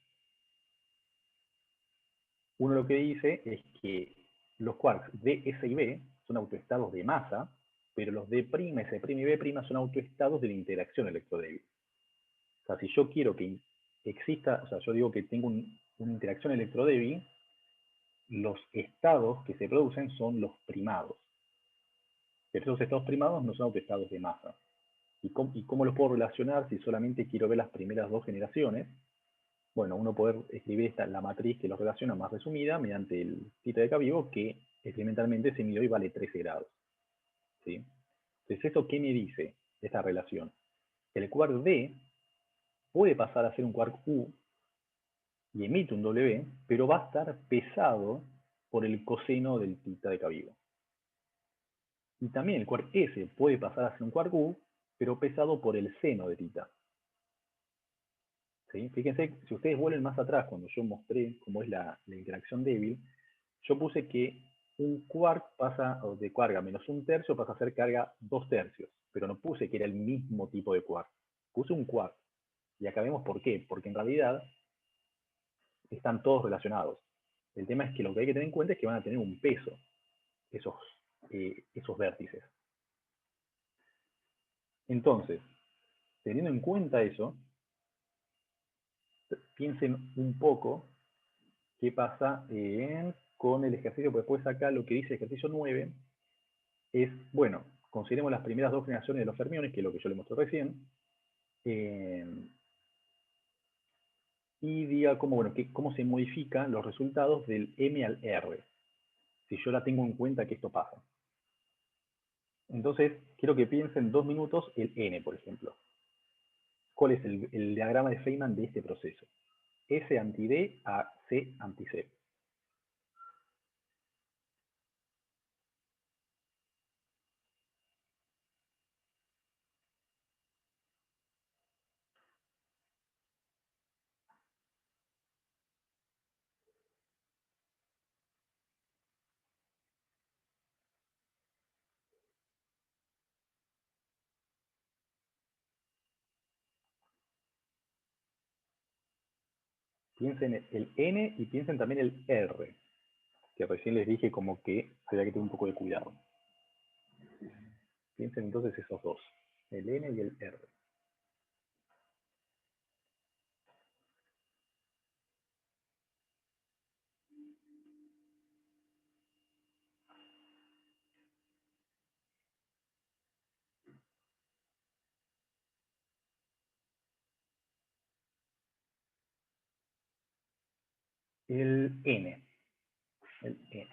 uno lo que dice es que los quarks D, S y B son autoestados de masa, pero los D', S' y B' son autoestados de la interacción electrodébil. O sea, si yo quiero que exista, o sea, yo digo que tengo una interacción electrodébil, los estados que se producen son los primados. Pero esos estados primados no son autoestados de masa. ¿Y cómo los puedo relacionar si solamente quiero ver las primeras dos generaciones? Bueno, uno puede escribir la matriz que los relaciona más resumida mediante el θ de Cavivo, que experimentalmente se midió y vale 13 grados. ¿Sí? Entonces, ¿esto qué me dice esta relación? El quark D puede pasar a ser un quark U y emite un W, pero va a estar pesado por el coseno del θ de Cavivo. Y también el quark S puede pasar a ser un quark U, pero pesado por el seno de θ. ¿Sí? Fíjense, si ustedes vuelven más atrás, cuando yo mostré cómo es la interacción débil, yo puse que un quark pasa de carga menos un tercio pasa a ser carga 2/3, pero no puse que era el mismo tipo de quark. Puse un quark. Y acá vemos por qué. Porque en realidad están todos relacionados. El tema es que lo que hay que tener en cuenta es que van a tener un peso esos vértices. Entonces, teniendo en cuenta eso, piensen un poco qué pasa con el ejercicio, porque después acá lo que dice el ejercicio 9 es, bueno, consideremos las primeras dos generaciones de los fermiones, que es lo que yo les mostré recién, y diga cómo, bueno, cómo se modifican los resultados del M al R, si yo la tengo en cuenta que esto pasa. Entonces, quiero que piensen 2 minutos el N, por ejemplo. ¿Cuál es el diagrama de Feynman de este proceso? S anti D a C anti C. Piensen el N y piensen también el R, que recién les dije como que había que tener un poco de cuidado. Piensen entonces esos dos, el N y el R. El N. El N.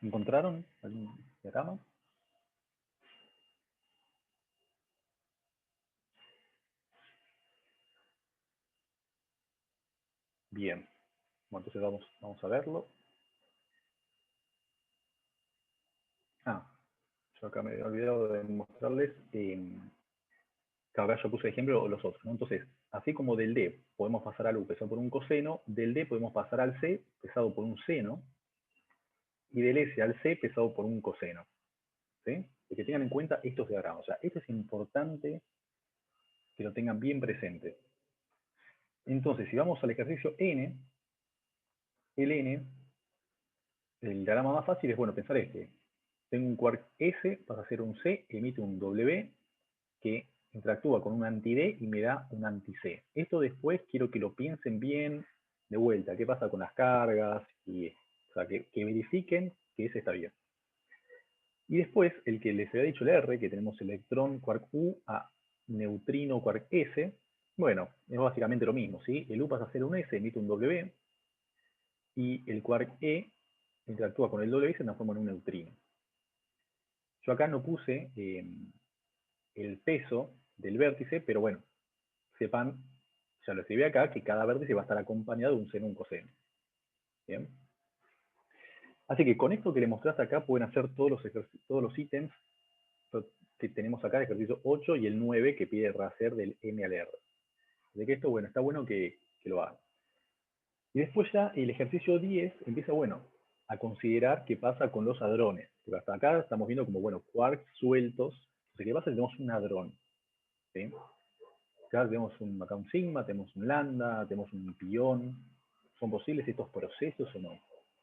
¿Encontraron algún diagrama? Bien. Bueno, entonces vamos a verlo. Yo acá me he olvidado de mostrarles, que acá yo puse de ejemplo los otros, ¿no? Entonces, así como del D podemos pasar al U pesado por un coseno, del D podemos pasar al C pesado por un seno, y del S al C pesado por un coseno. ¿Sí? Y que tengan en cuenta estos diagramas. O sea, esto es importante que lo tengan bien presente. Entonces, si vamos al ejercicio N, el N, el diagrama más fácil es, bueno, pensar este. Tengo un quark S, pasa a ser un C, emite un W, que interactúa con un anti-D y me da un anti-C. Esto después quiero que lo piensen bien de vuelta, qué pasa con las cargas, y, o sea, que verifiquen que ese está bien. Y después, el que les había dicho el R, que tenemos electrón quark U a neutrino quark S, bueno, es básicamente lo mismo, ¿sí? El U pasa a ser un S, emite un W, y el quark E interactúa con el W y se transforma en un neutrino. Yo acá no puse el peso del vértice, pero bueno, sepan, ya lo escribí acá, que cada vértice va a estar acompañado de un seno y un coseno. ¿Bien? Así que con esto que le mostraste acá pueden hacer todos los ítems que tenemos acá, el ejercicio 8 y el 9 que pide hacer del M al R. De que esto, bueno, está bueno que lo hagan. Y después ya el ejercicio 10 empieza, bueno, a considerar qué pasa con los hadrones. Porque hasta acá estamos viendo como, bueno, quarks sueltos. Entonces, ¿qué pasa si tenemos un hadrón? ¿Sí? Acá tenemos acá un sigma, tenemos un lambda, tenemos un pión. ¿Son posibles estos procesos o no?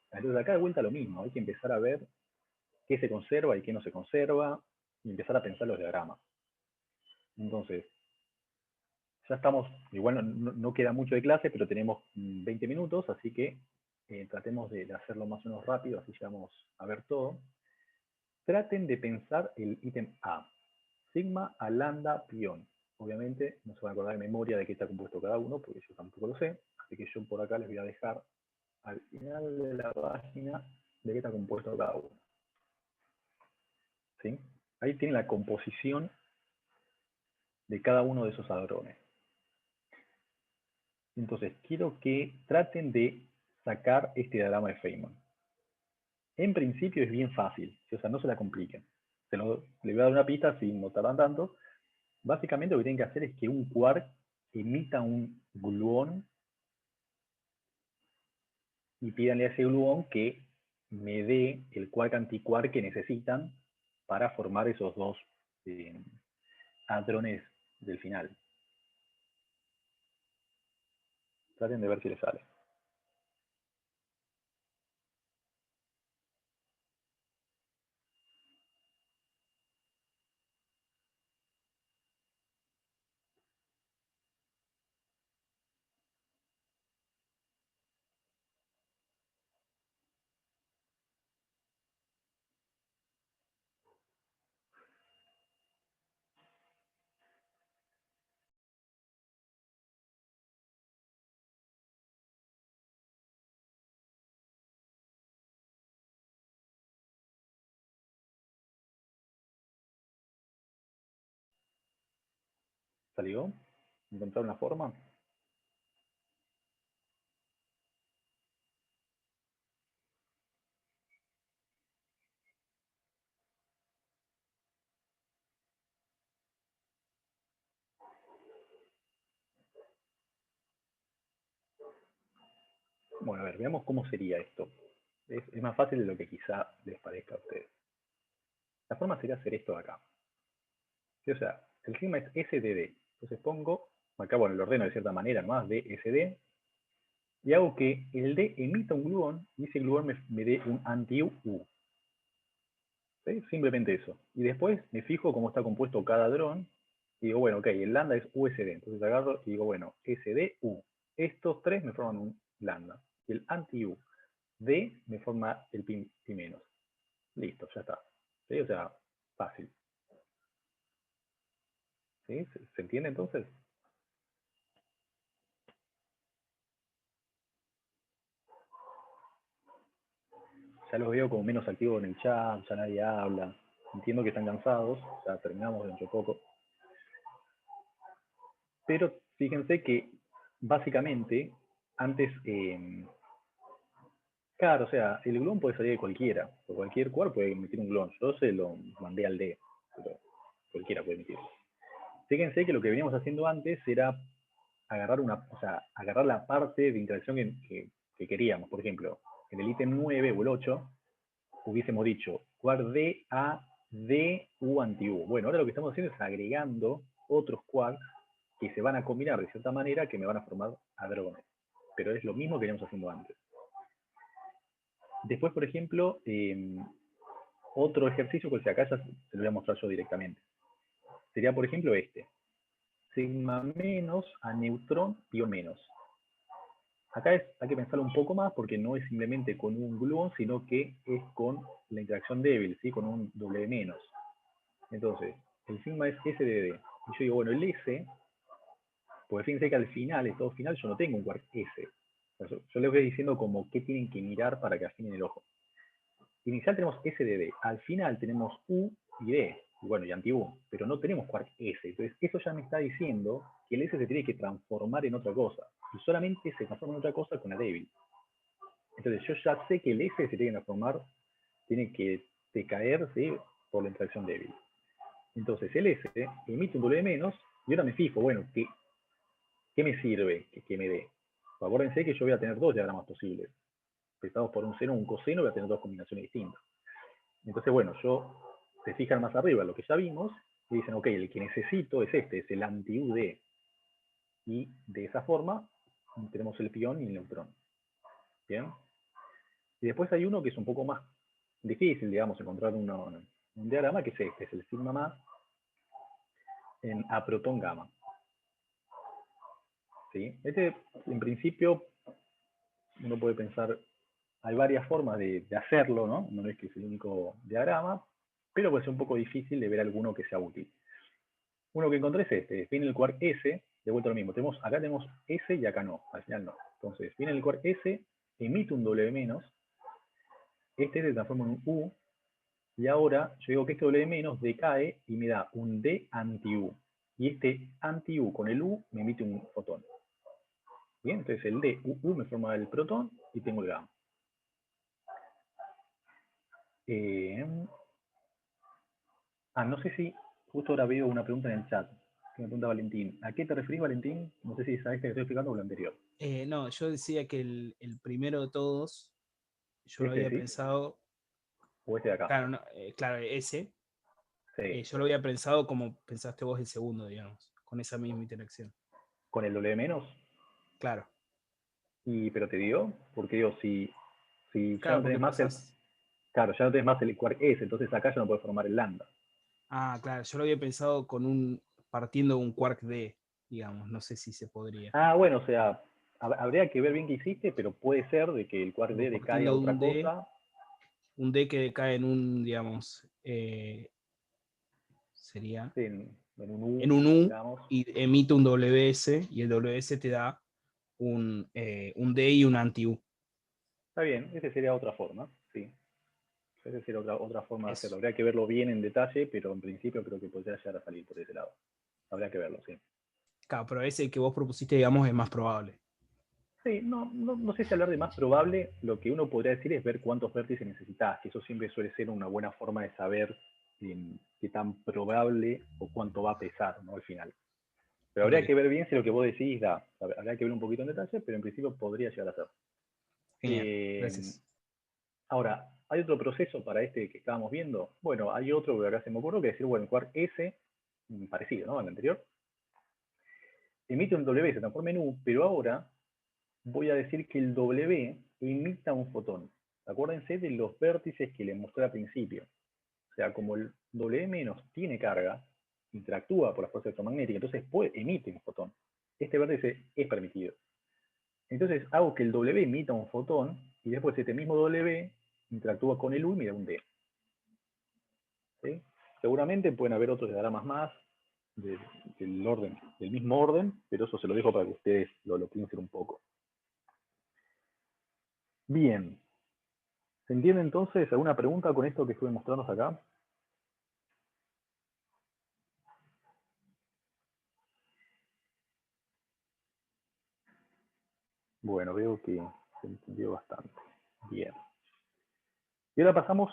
Entonces acá de vuelta lo mismo, hay que empezar a ver qué se conserva y qué no se conserva, y empezar a pensar los diagramas. Entonces, ya estamos, igual no queda mucho de clase, pero tenemos 20 minutos, así que tratemos de hacerlo más o menos rápido, así llegamos a ver todo. Traten de pensar el ítem A, sigma a lambda pión. obviamente no se van a acordar de memoria de qué está compuesto cada uno, porque yo tampoco lo sé, así que yo por acá les voy a dejar al final de la página de qué está compuesto cada uno. ¿Sí? Ahí tienen la composición de cada uno de esos hadrones. Entonces, quiero que traten de sacar este diagrama de Feynman. En principio es bien fácil, o sea, no se la compliquen. Les voy a dar una pista si no tardan tanto. Básicamente lo que tienen que hacer es que un quark emita un gluón y pídanle a ese gluón que me dé el quark antiquark que necesitan para formar esos dos hadrones del final. Traten de ver si les sale. ¿Salió? ¿Encontraron una forma? Bueno, a ver, veamos cómo sería esto. Es más fácil de lo que quizá les parezca a ustedes. La forma sería hacer esto de acá. ¿Sí? O sea, el sigma es SDD. Entonces pongo, acá bueno, lo ordeno de cierta manera, más DSD, y hago que el D emita un gluón y ese gluón me dé un anti-U. ¿Sí? Simplemente eso. Y después me fijo cómo está compuesto cada hadrón y digo, bueno, ok, el lambda es USD. Entonces agarro y digo, bueno, SDU. Estos tres me forman un lambda. Y el anti-U D me forma el pi menos. Listo, ya está. ¿Sí? O sea, fácil. ¿Sí? ¿Se entiende entonces? Ya los veo como menos activos en el chat, ya nadie habla. Entiendo que están cansados, ya terminamos dentro de poco. Pero fíjense que básicamente antes, claro, o sea, el gluón puede salir de cualquiera, o cualquier cual puede emitir un gluón. Yo se lo mandé al D, pero cualquiera puede emitirlo. Fíjense que lo que veníamos haciendo antes era agarrar agarrar la parte de interacción que queríamos. Por ejemplo, en el ítem 9 o el 8 hubiésemos dicho quark D a D U anti U. Bueno, ahora lo que estamos haciendo es agregando otros quarks que se van a combinar de cierta manera que me van a formar hadrones. Pero es lo mismo que veníamos haciendo antes. Después, por ejemplo, otro ejercicio que acá ya se lo voy a mostrar yo directamente. Sería, por ejemplo, este. Sigma menos a neutrón pion menos. Acá hay que pensarlo un poco más porque no es simplemente con un gluón, sino que es con la interacción débil, ¿sí? Con un W menos. Entonces, el sigma es SDD. Y yo digo, bueno, el S, porque fíjense que al final, estado final, yo no tengo un quark S. Yo les voy diciendo como qué tienen que mirar para que afinen el ojo. Inicial tenemos SDD, al final tenemos U y D, y bueno, y anti-U, pero no tenemos quark S. Entonces, eso ya me está diciendo que el S se tiene que transformar en otra cosa, y solamente se transforma en otra cosa con la débil. Entonces, yo ya sé que el S se tiene que transformar, tiene que decaer, ¿sí? Por la interacción débil. Entonces, el S emite un W menos, y ahora me fijo, bueno, ¿qué me sirve que me dé? Acuérdense que yo voy a tener dos diagramas posibles. Prestados por un seno o un coseno, voy a tener dos combinaciones distintas. Entonces, bueno, se fijan más arriba lo que ya vimos y dicen, ok, el que necesito es este, es el anti-UD. Y de esa forma tenemos el pión y el neutrón. ¿Bien? Y después hay uno que es un poco más difícil, digamos, encontrar un diagrama, que es este, es el sigma más en A protón gamma. ¿Sí? Este, en principio, uno puede pensar, hay varias formas de hacerlo, ¿no? No es que es el único diagrama, pero puede ser un poco difícil de ver alguno que sea útil. Uno que encontré es este. Viene el quark S, de vuelta lo mismo. Acá tenemos S y acá no. Al final no. Entonces, viene el quark S, emite un W menos. Este se transforma en un U. Y ahora yo digo que este W menos decae y me da un D anti-U. Y este anti-U con el U me emite un fotón. Bien, entonces el D, U me forma el protón y tengo el gamma. No sé si justo ahora veo una pregunta en el chat que me pregunta Valentín. ¿A qué te referís, Valentín? No sé si sabes que estoy explicando o lo anterior. No, yo decía que el primero de todos, yo lo ¿Este había decís? pensado, ¿O este de acá? claro, claro, ese, Sí. yo lo había pensado como pensaste vos el segundo, digamos, con esa misma interacción. ¿Con el W menos? Claro, ¿Pero te dio? Porque digo, si ya claro, no tenés porque más el... pensás, Claro, ya no tenés más el quark S, entonces acá ya no puedes formar el lambda. claro, yo lo había pensado partiendo de un quark D, digamos, no sé si se podría. Bueno, o sea, habría que ver bien qué hiciste, pero puede ser de que el quark Tipo, D decaiga a partiendo de otra cosa. un D que cae en un, digamos, sería Sí, en un U, en un U digamos. y emite un WS y el WS te da un D y un anti-U. Está bien, esa sería otra forma, sí. Esa sería otra forma de Eso. hacerlo. Habría que verlo bien en detalle, pero en principio creo que podría llegar a salir por ese lado. Habría que verlo, sí. Claro, pero ese que vos propusiste, digamos, es más probable. Sí, no sé si hablar de más probable, lo que uno podría decir es ver cuántos vértices necesitas, que eso siempre suele ser una buena forma de saber qué tan probable o cuánto va a pesar, ¿no? Al final. Pero habría Ok, que ver bien si lo que vos decís da. Habría que ver un poquito en detalle, pero en principio podría llegar a ser. genial, Eh, gracias. Ahora, ¿hay otro proceso para este que estábamos viendo? Bueno, hay otro que acá se me ocurrió, que es decir, bueno, el quark S, parecido, ¿no? Al anterior, emite un W, se transforma en U, pero ahora voy a decir que el W emita un fotón. Acuérdense de los vértices que les mostré al principio. O sea, como el W menos tiene carga, interactúa por la fuerza electromagnética, entonces emite un fotón. Este vértice es permitido. Entonces hago que el W emita un fotón y después este mismo W interactúa con el U y me da un D. ¿Sí? Seguramente pueden haber otros diagramas más del mismo orden, pero eso se lo dejo para que ustedes lo piensen un poco. Bien, ¿se entiende entonces alguna pregunta con esto que estuve mostrando acá? Bueno, veo que se entendió bastante. Bien. Y ahora pasamos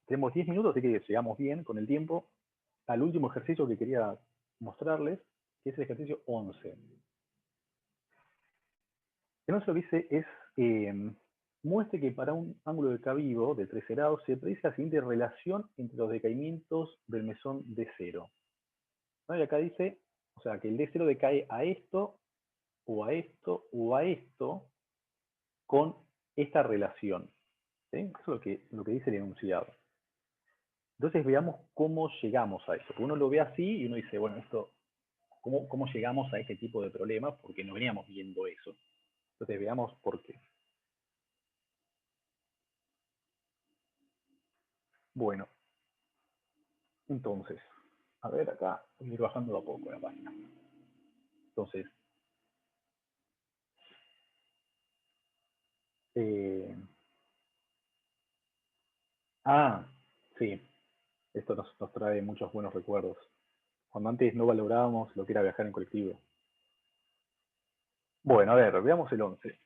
tenemos 10 minutos, así que llegamos bien con el tiempo, al último ejercicio que quería mostrarles, que es el ejercicio 11. Entonces lo que dice es, muestre que para un ángulo de K vivo de 13 grados se predice la siguiente relación entre los decaimientos del mesón D0. ¿No? Y acá dice, o sea, que el D0 decae a esto, o a esto, o a esto, con esta relación. ¿Sí? Eso es lo que dice el enunciado. Entonces veamos cómo llegamos a eso. Porque uno lo ve así y uno dice, bueno, ¿cómo llegamos a este tipo de problemas? Porque no veníamos viendo eso. Entonces veamos por qué. Bueno, entonces, a ver acá, voy a ir bajando de a poco la página. Entonces, eh, sí, esto nos trae muchos buenos recuerdos. Cuando antes no valorábamos lo que era viajar en colectivo. Bueno, a ver, veamos el 11.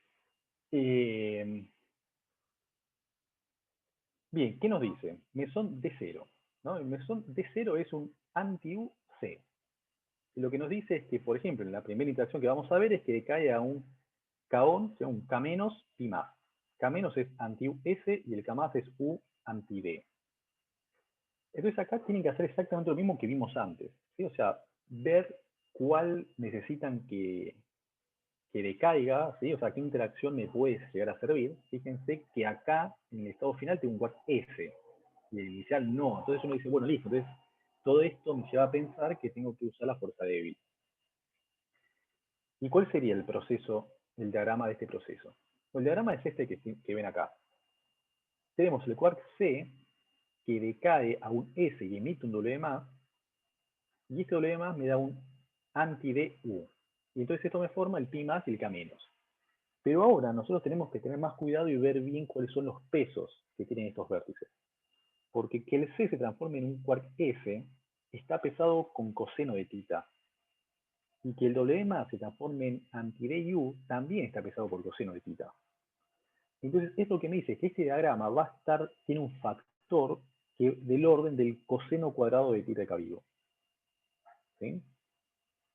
Bien, ¿qué nos dice? Mesón D0. ¿No? El mesón D0 es un anti-UC. Y lo que nos dice es que, por ejemplo, en la primera interacción que vamos a ver es que decae a un K-on, o sea, un K- pi más. K- es anti-US y el K- es U anti-D. Entonces acá tienen que hacer exactamente lo mismo que vimos antes. ¿Sí? O sea, ver cuál necesitan que decaiga, ¿sí? O sea, qué interacción me puede llegar a servir. Fíjense que acá, en el estado final, tengo un quark S, y el inicial no. Entonces uno dice, bueno, listo. Entonces, todo esto me lleva a pensar que tengo que usar la fuerza débil. ¿Y cuál sería el proceso, el diagrama de este proceso? El diagrama es este que ven acá. Tenemos el quark C, que decae a un S y emite un W+, y este W más me da un anti-DU. Y entonces esto me forma el pi más y el K menos. Pero ahora nosotros tenemos que tener más cuidado y ver bien cuáles son los pesos que tienen estos vértices. Porque que el C se transforme en un quark F está pesado con coseno de tita. Y que el W más se transforme en anti-DU también está pesado por coseno de tita. Entonces, esto que me dice es que este diagrama va a estar, tiene un factor del orden del coseno cuadrado de tita de K vivo. ¿Sí?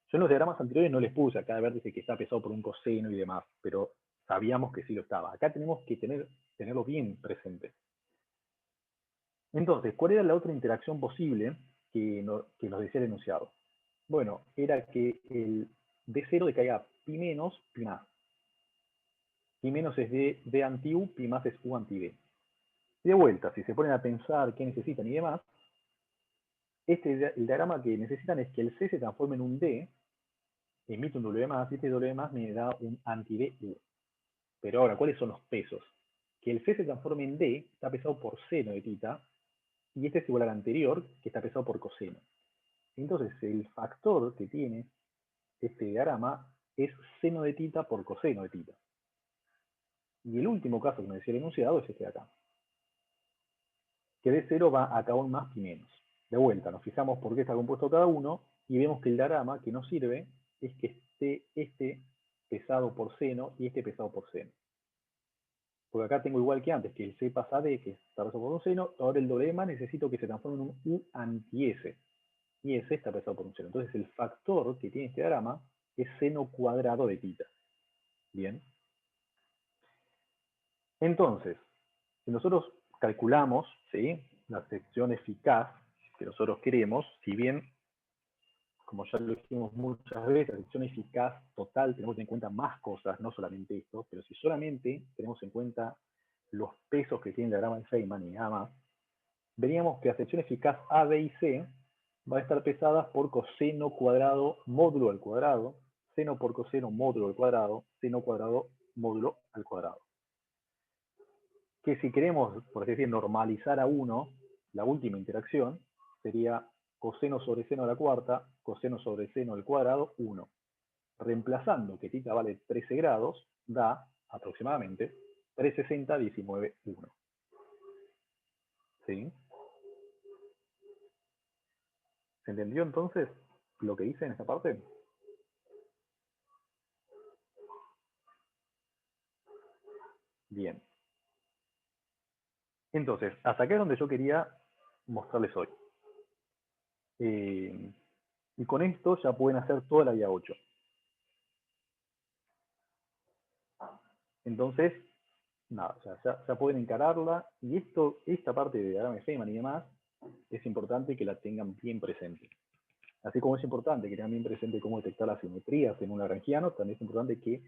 Yo en los diagramas anteriores no les puse a cada vértice que está pesado por un coseno y demás, pero sabíamos que sí lo estaba. Acá tenemos que tenerlo bien presente. Entonces, ¿cuál era la otra interacción posible que nos decía el enunciado? Bueno, era que el D0 decaiga pi menos, pi más. Pi menos es D anti U, pi más es U anti D. Y de vuelta, si se ponen a pensar qué necesitan y demás, el diagrama que necesitan es que el C se transforme en un D, emite un W más, y este W más me da un anti-D U. Pero ahora, ¿cuáles son los pesos? Que el C se transforme en D está pesado por seno de tita, y este es igual al anterior, que está pesado por coseno. Entonces, el factor que tiene este diagrama es seno de tita por coseno de tita. Y el último caso que me decía el enunciado es este de acá. Que D0 va a K1 más pi menos. De vuelta, nos fijamos por qué está compuesto cada uno, y vemos que el diagrama que nos sirve es que esté este pesado por seno y este pesado por seno. Porque acá tengo igual que antes, que el C pasa a D, que está pesado por un seno, ahora el W más necesito que se transforme en un U anti-S. Y S está pesado por un seno. Entonces el factor que tiene este diagrama es seno cuadrado de tita. Bien. Entonces, si nosotros calculamos, ¿sí?, la sección eficaz que nosotros queremos, si bien, como ya lo dijimos muchas veces, la sección eficaz total tenemos que tener en cuenta más cosas, no solamente esto, pero si solamente tenemos en cuenta los pesos que tiene el diagrama de Feynman y nada más, veríamos que la sección eficaz A, B y C va a estar pesadas por coseno cuadrado módulo al cuadrado, seno por coseno módulo al cuadrado, seno cuadrado módulo al cuadrado. Que si queremos, por así decir, normalizar a 1, la última interacción sería coseno sobre seno a la cuarta, coseno sobre seno al cuadrado, 1. Reemplazando que tita vale 13 grados, da aproximadamente 360, 19, 1. ¿Sí? ¿Se entendió entonces lo que hice en esta parte? Bien. Entonces, hasta acá es donde yo quería mostrarles hoy. Y con esto ya pueden hacer toda la guía 8. Entonces, nada, ya pueden encararla. Y esta parte de diagrama de Feynman y demás, es importante que la tengan bien presente. Así como es importante que tengan bien presente cómo detectar las simetrías en un lagrangiano, también es importante que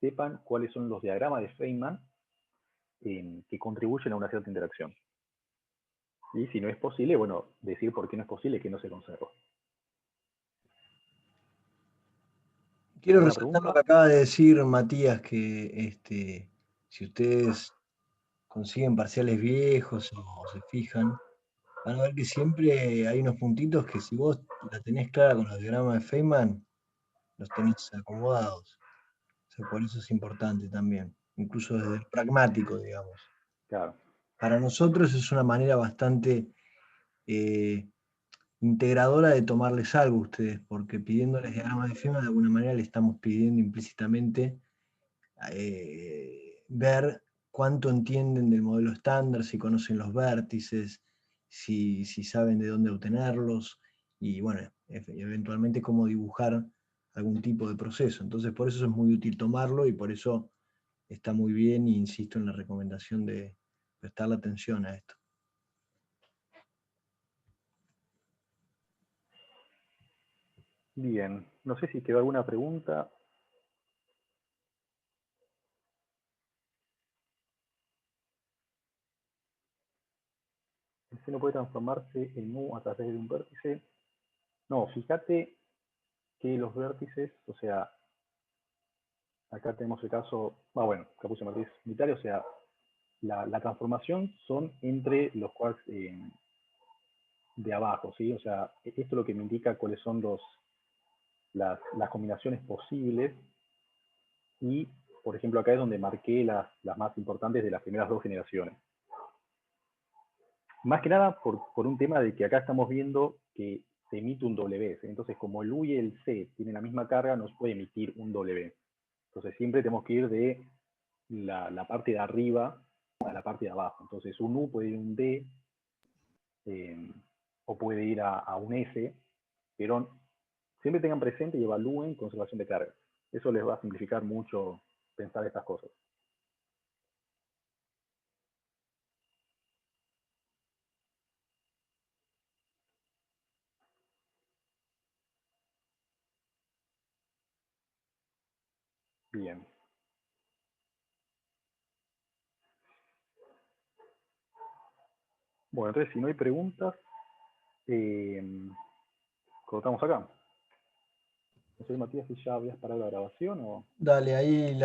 sepan cuáles son los diagramas de Feynman que contribuyen a una cierta interacción. Y si no es posible, bueno, decir por qué no es posible que no se conserve. Quiero ¿Alguna resaltar lo pregunta? que acaba de decir Matías, que si ustedes consiguen parciales viejos o se fijan, van a ver que siempre hay unos puntitos que si vos la tenés clara con los diagramas de Feynman, los tenés acomodados. O sea, por eso es importante también, incluso desde el pragmático, digamos. Claro. Para nosotros es una manera bastante integradora de tomarles algo a ustedes, porque pidiéndoles diagramas de Feynman de alguna manera le estamos pidiendo implícitamente ver cuánto entienden del modelo estándar, si conocen los vértices, si saben de dónde obtenerlos, y bueno, eventualmente cómo dibujar algún tipo de proceso. Entonces por eso es muy útil tomarlo y por eso está muy bien, e insisto en la recomendación de prestarle atención a esto. Bien, no sé si quedó alguna pregunta. El seno puede transformarse en U a través de un vértice. No, fíjate que los vértices, o sea, acá tenemos el caso, bueno, acá puse matriz unitaria, o sea, la transformación son entre los quarks de abajo, ¿sí? O sea, esto es lo que me indica cuáles son las combinaciones posibles y, por ejemplo, acá es donde marqué las más importantes de las primeras 2 generaciones. Más que nada por un tema de que acá estamos viendo que se emite un W, ¿sí? Entonces, como el U y el C tienen la misma carga, no se puede emitir un W. Entonces, siempre tenemos que ir de la parte de arriba a la parte de abajo. Entonces, un U puede ir a un D, o puede ir a un S, pero siempre tengan presente y evalúen conservación de carga. Eso les va a simplificar mucho pensar estas cosas. Bien. Bueno, entonces si no hay preguntas, cortamos acá. No sé, Matías, si ya habías parado la grabación o... Dale, ahí